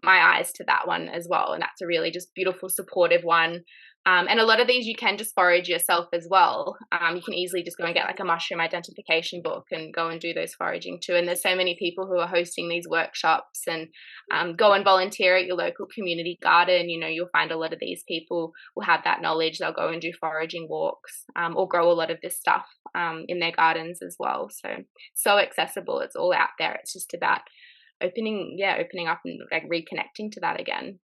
my eyes to that one as well. And that's a really just beautiful, supportive one. And a lot of these you can just forage yourself as well. You can easily just go and get like a mushroom identification book and go and do those foraging too. And there's so many people who are hosting these workshops, and go and volunteer at your local community garden. You know, you'll find a lot of these people will have that knowledge. They'll go and do foraging walks or grow a lot of this stuff in their gardens as well. So accessible. It's all out there. It's just about opening up and like reconnecting to that again.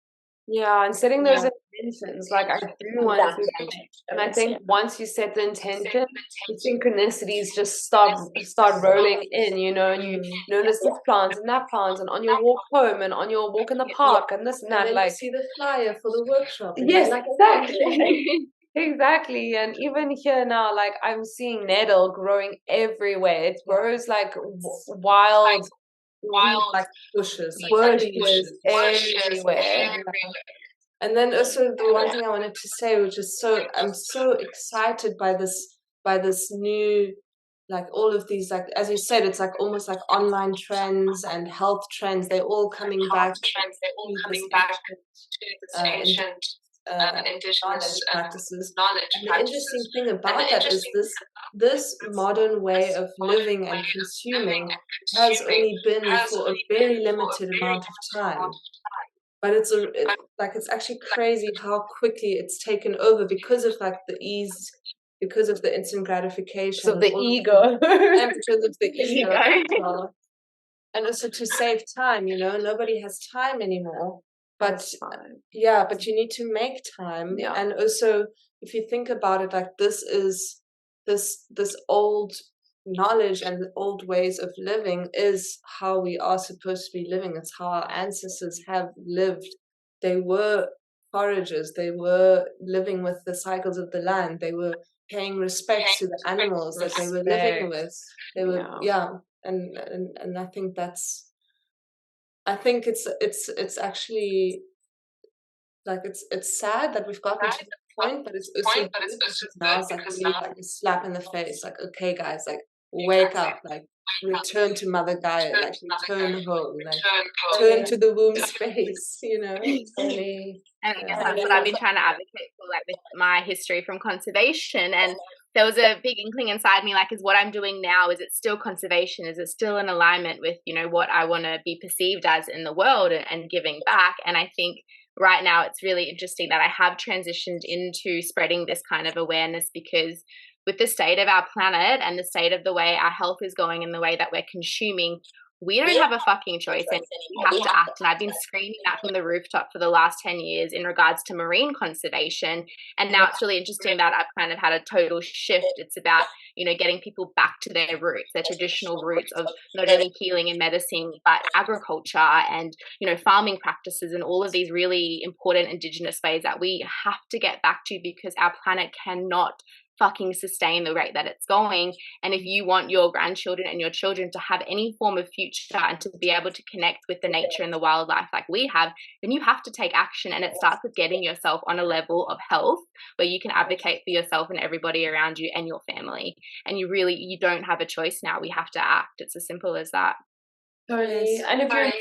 Yeah, and setting those intentions. Like I do want to, and I think once you set the intention, the synchronicities just start rolling in, you know, and you notice this plant and that plant, and on your walk home and on your walk in the park and this and that, then like you see the flyer for the workshop. Yes, exactly. Exactly. And even here now, like I'm seeing nettle growing everywhere. It grows like wild like bushes everywhere. And then also the one thing I wanted to say, which is I'm so excited by this new, like all of these, like as you said, it's like almost like online trends and health trends. They're all coming back to this ancient Indigenous practices. And the interesting thing about that is this modern way of living and consuming has only been for a very limited amount of time. But it's actually crazy how quickly it's taken over because of like the ease, because of the instant gratification, so the ego, and because of the ego. And also to save time, you know, nobody has time anymore. But but you need to make time. Yeah. And also, if you think about it, like this old knowledge and old ways of living is how we are supposed to be living. It's how our ancestors have lived. They were foragers. They were living with the cycles of the land. They were paying respect to the animals that they were living with. They were and I think it's actually like it's sad that we've gotten to the point, but it's also good because now it's like really like a slap in the face. Like, okay, guys, like wake up, like return to Mother Gaia, like return home, like turn to the womb space, you know. And I guess that's what I've been trying to advocate for, like with my history from conservation. And there was a big inkling inside me, like, is what I'm doing now, is it still conservation? Is it still in alignment with, you know, what I want to be perceived as in the world and giving back? And I think right now it's really interesting that I have transitioned into spreading this kind of awareness, because with the state of our planet and the state of the way our health is going and the way that we're consuming, we don't have a fucking choice anymore. We have to act. And I've been screaming that from the rooftop for the last 10 years in regards to marine conservation. And now it's really interesting that I've kind of had a total shift. It's about, you know, getting people back to their roots, their traditional roots of not only healing and medicine, but agriculture and, you know, farming practices and all of these really important Indigenous ways that we have to get back to, because our planet cannot fucking sustain the rate that it's going. And if you want your grandchildren and your children to have any form of future and to be able to connect with the nature and the wildlife like we have, then you have to take action. And it starts with getting yourself on a level of health where you can advocate for yourself and everybody around you and your family. And you don't have a choice now. We have to act. It's as simple as that. Totally. And if you're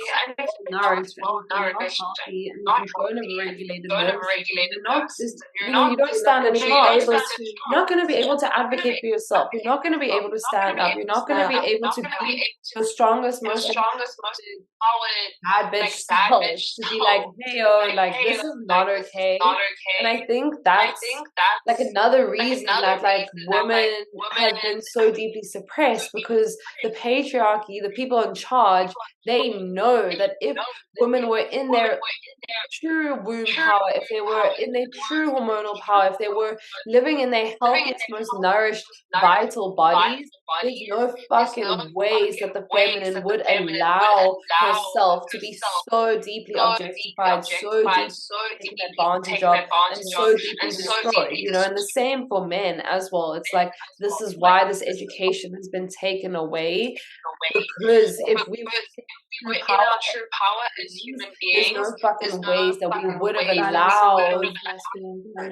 nourished and you're not healthy and you don't have a regulated nervous system, you don't stand a chance. You're not going to be able to advocate for yourself. You're not going to be able to stand up. You're not going to be able to be the strongest, most bad bitch self to be like, hey, yo, like, this is not okay. And I think that's like another reason that like women have been so deeply suppressed, because the patriarchy, the people in charge, they know that if women were in their true womb power, if they were in their true hormonal power, if they were living in their healthiest, most nourished, vital bodies, there's no fucking ways that the feminine would allow herself to be so deeply objectified, so deeply taken advantage of, and so deeply destroyed, you know. And the same for men as well. It's like, this is why this education has been taken away, because if we were in our true power as human beings, there's no fucking ways that we would have allowed.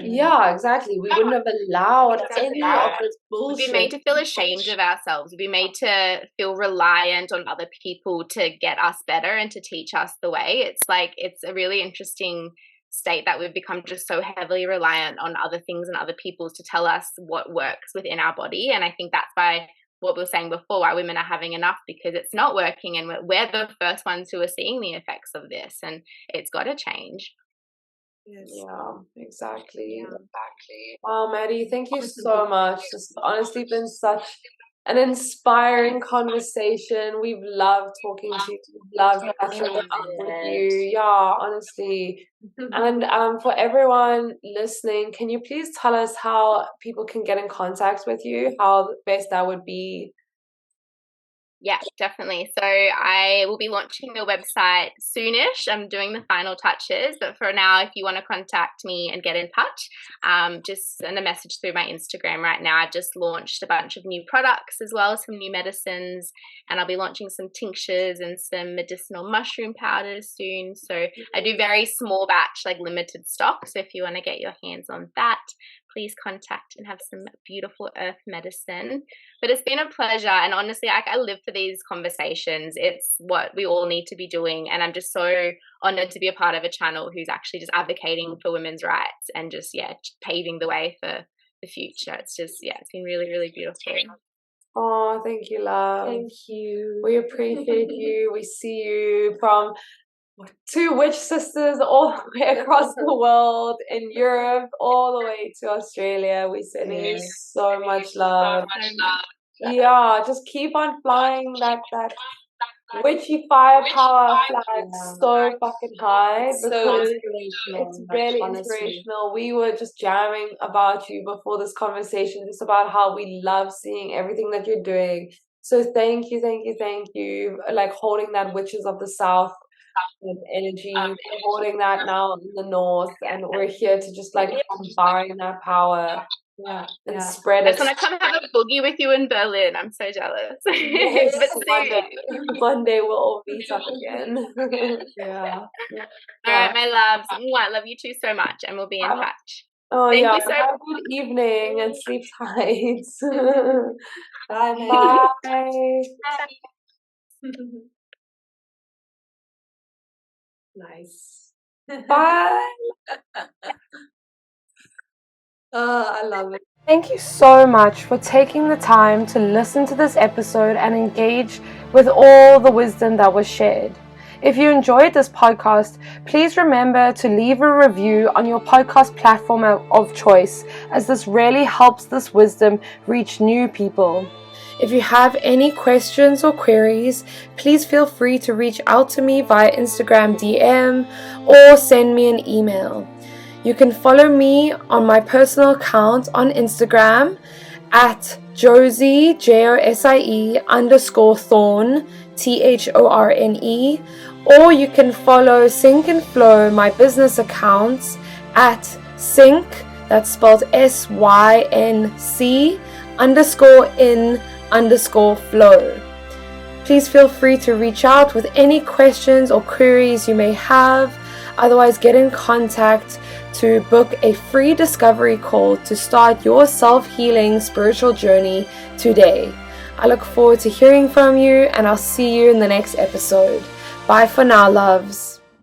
Yeah, exactly. We wouldn't have allowed any of this bullshit. We'd be made to feel ashamed of ourselves. We'd be made to feel reliant on other people to get us better and to teach us the way. It's like, it's a really interesting state that we've become just so heavily reliant on other things and other people to tell us what works within our body. And I think that's why, what we were saying before, why women are having enough, because it's not working, and we're the first ones who are seeing the effects of this, and it's got to change. Yes. Yeah, exactly. Wow, Maddie, thank you so much. It's honestly been such an inspiring conversation. We've loved talking to you. We've loved catching up with you. Yeah, honestly. And for everyone listening, can you please tell us how people can get in contact with you? How best that would be? Yeah, definitely. So I will be launching the website soonish. I'm doing the final touches, but for now, if you want to contact me and get in touch, just send a message through my Instagram right now. I've just launched a bunch of new products as well as some new medicines, and I'll be launching some tinctures and some medicinal mushroom powders soon. So I do very small batch, like limited stock. So if you want to get your hands on that, please contact and have some beautiful earth medicine. But it's been a pleasure, and honestly, I live for these conversations. It's what we all need to be doing, and I'm just so honored to be a part of a channel who's actually just advocating for women's rights and just paving the way for the future. It's just it's been really, really beautiful. Oh, thank you, love. Thank you. We appreciate you. We see you from two witch sisters all the way across the world, in Europe, all the way to Australia. We send you so much love. Yeah, just keep on flying that witchy firepower flag so fucking high, because it's really inspirational. We were just jamming about you before this conversation, just about how we love seeing everything that you're doing. So thank you, like holding that Witches of the South energy, holding that now in the north, and we're here to just like combine that power and spread it. I just want to come have a boogie with you in Berlin. I'm so jealous. Yes, but one day we'll all meet up again. All right, my loves. I love you too so much, and we'll be in touch. Oh, Thank yeah. you so Have a good evening and sleep tight. Bye. Nice. Bye. I love it. Thank you so much for taking the time to listen to this episode and engage with all the wisdom that was shared. If you enjoyed this podcast, please remember to leave a review on your podcast platform of choice, as this really helps this wisdom reach new people. If you have any questions or queries, please feel free to reach out to me via Instagram DM or send me an email. You can follow me on my personal account on Instagram at Josie, JOSIE _Thorne, THORNE, or you can follow Sync and Flow, my business accounts, at Sync That's spelled SYNC_in_flow. Please feel free to reach out with any questions or queries you may have. Otherwise, get in contact to book a free discovery call to start your self-healing spiritual journey today. I look forward to hearing from you, and I'll see you in the next episode. Bye for now, loves.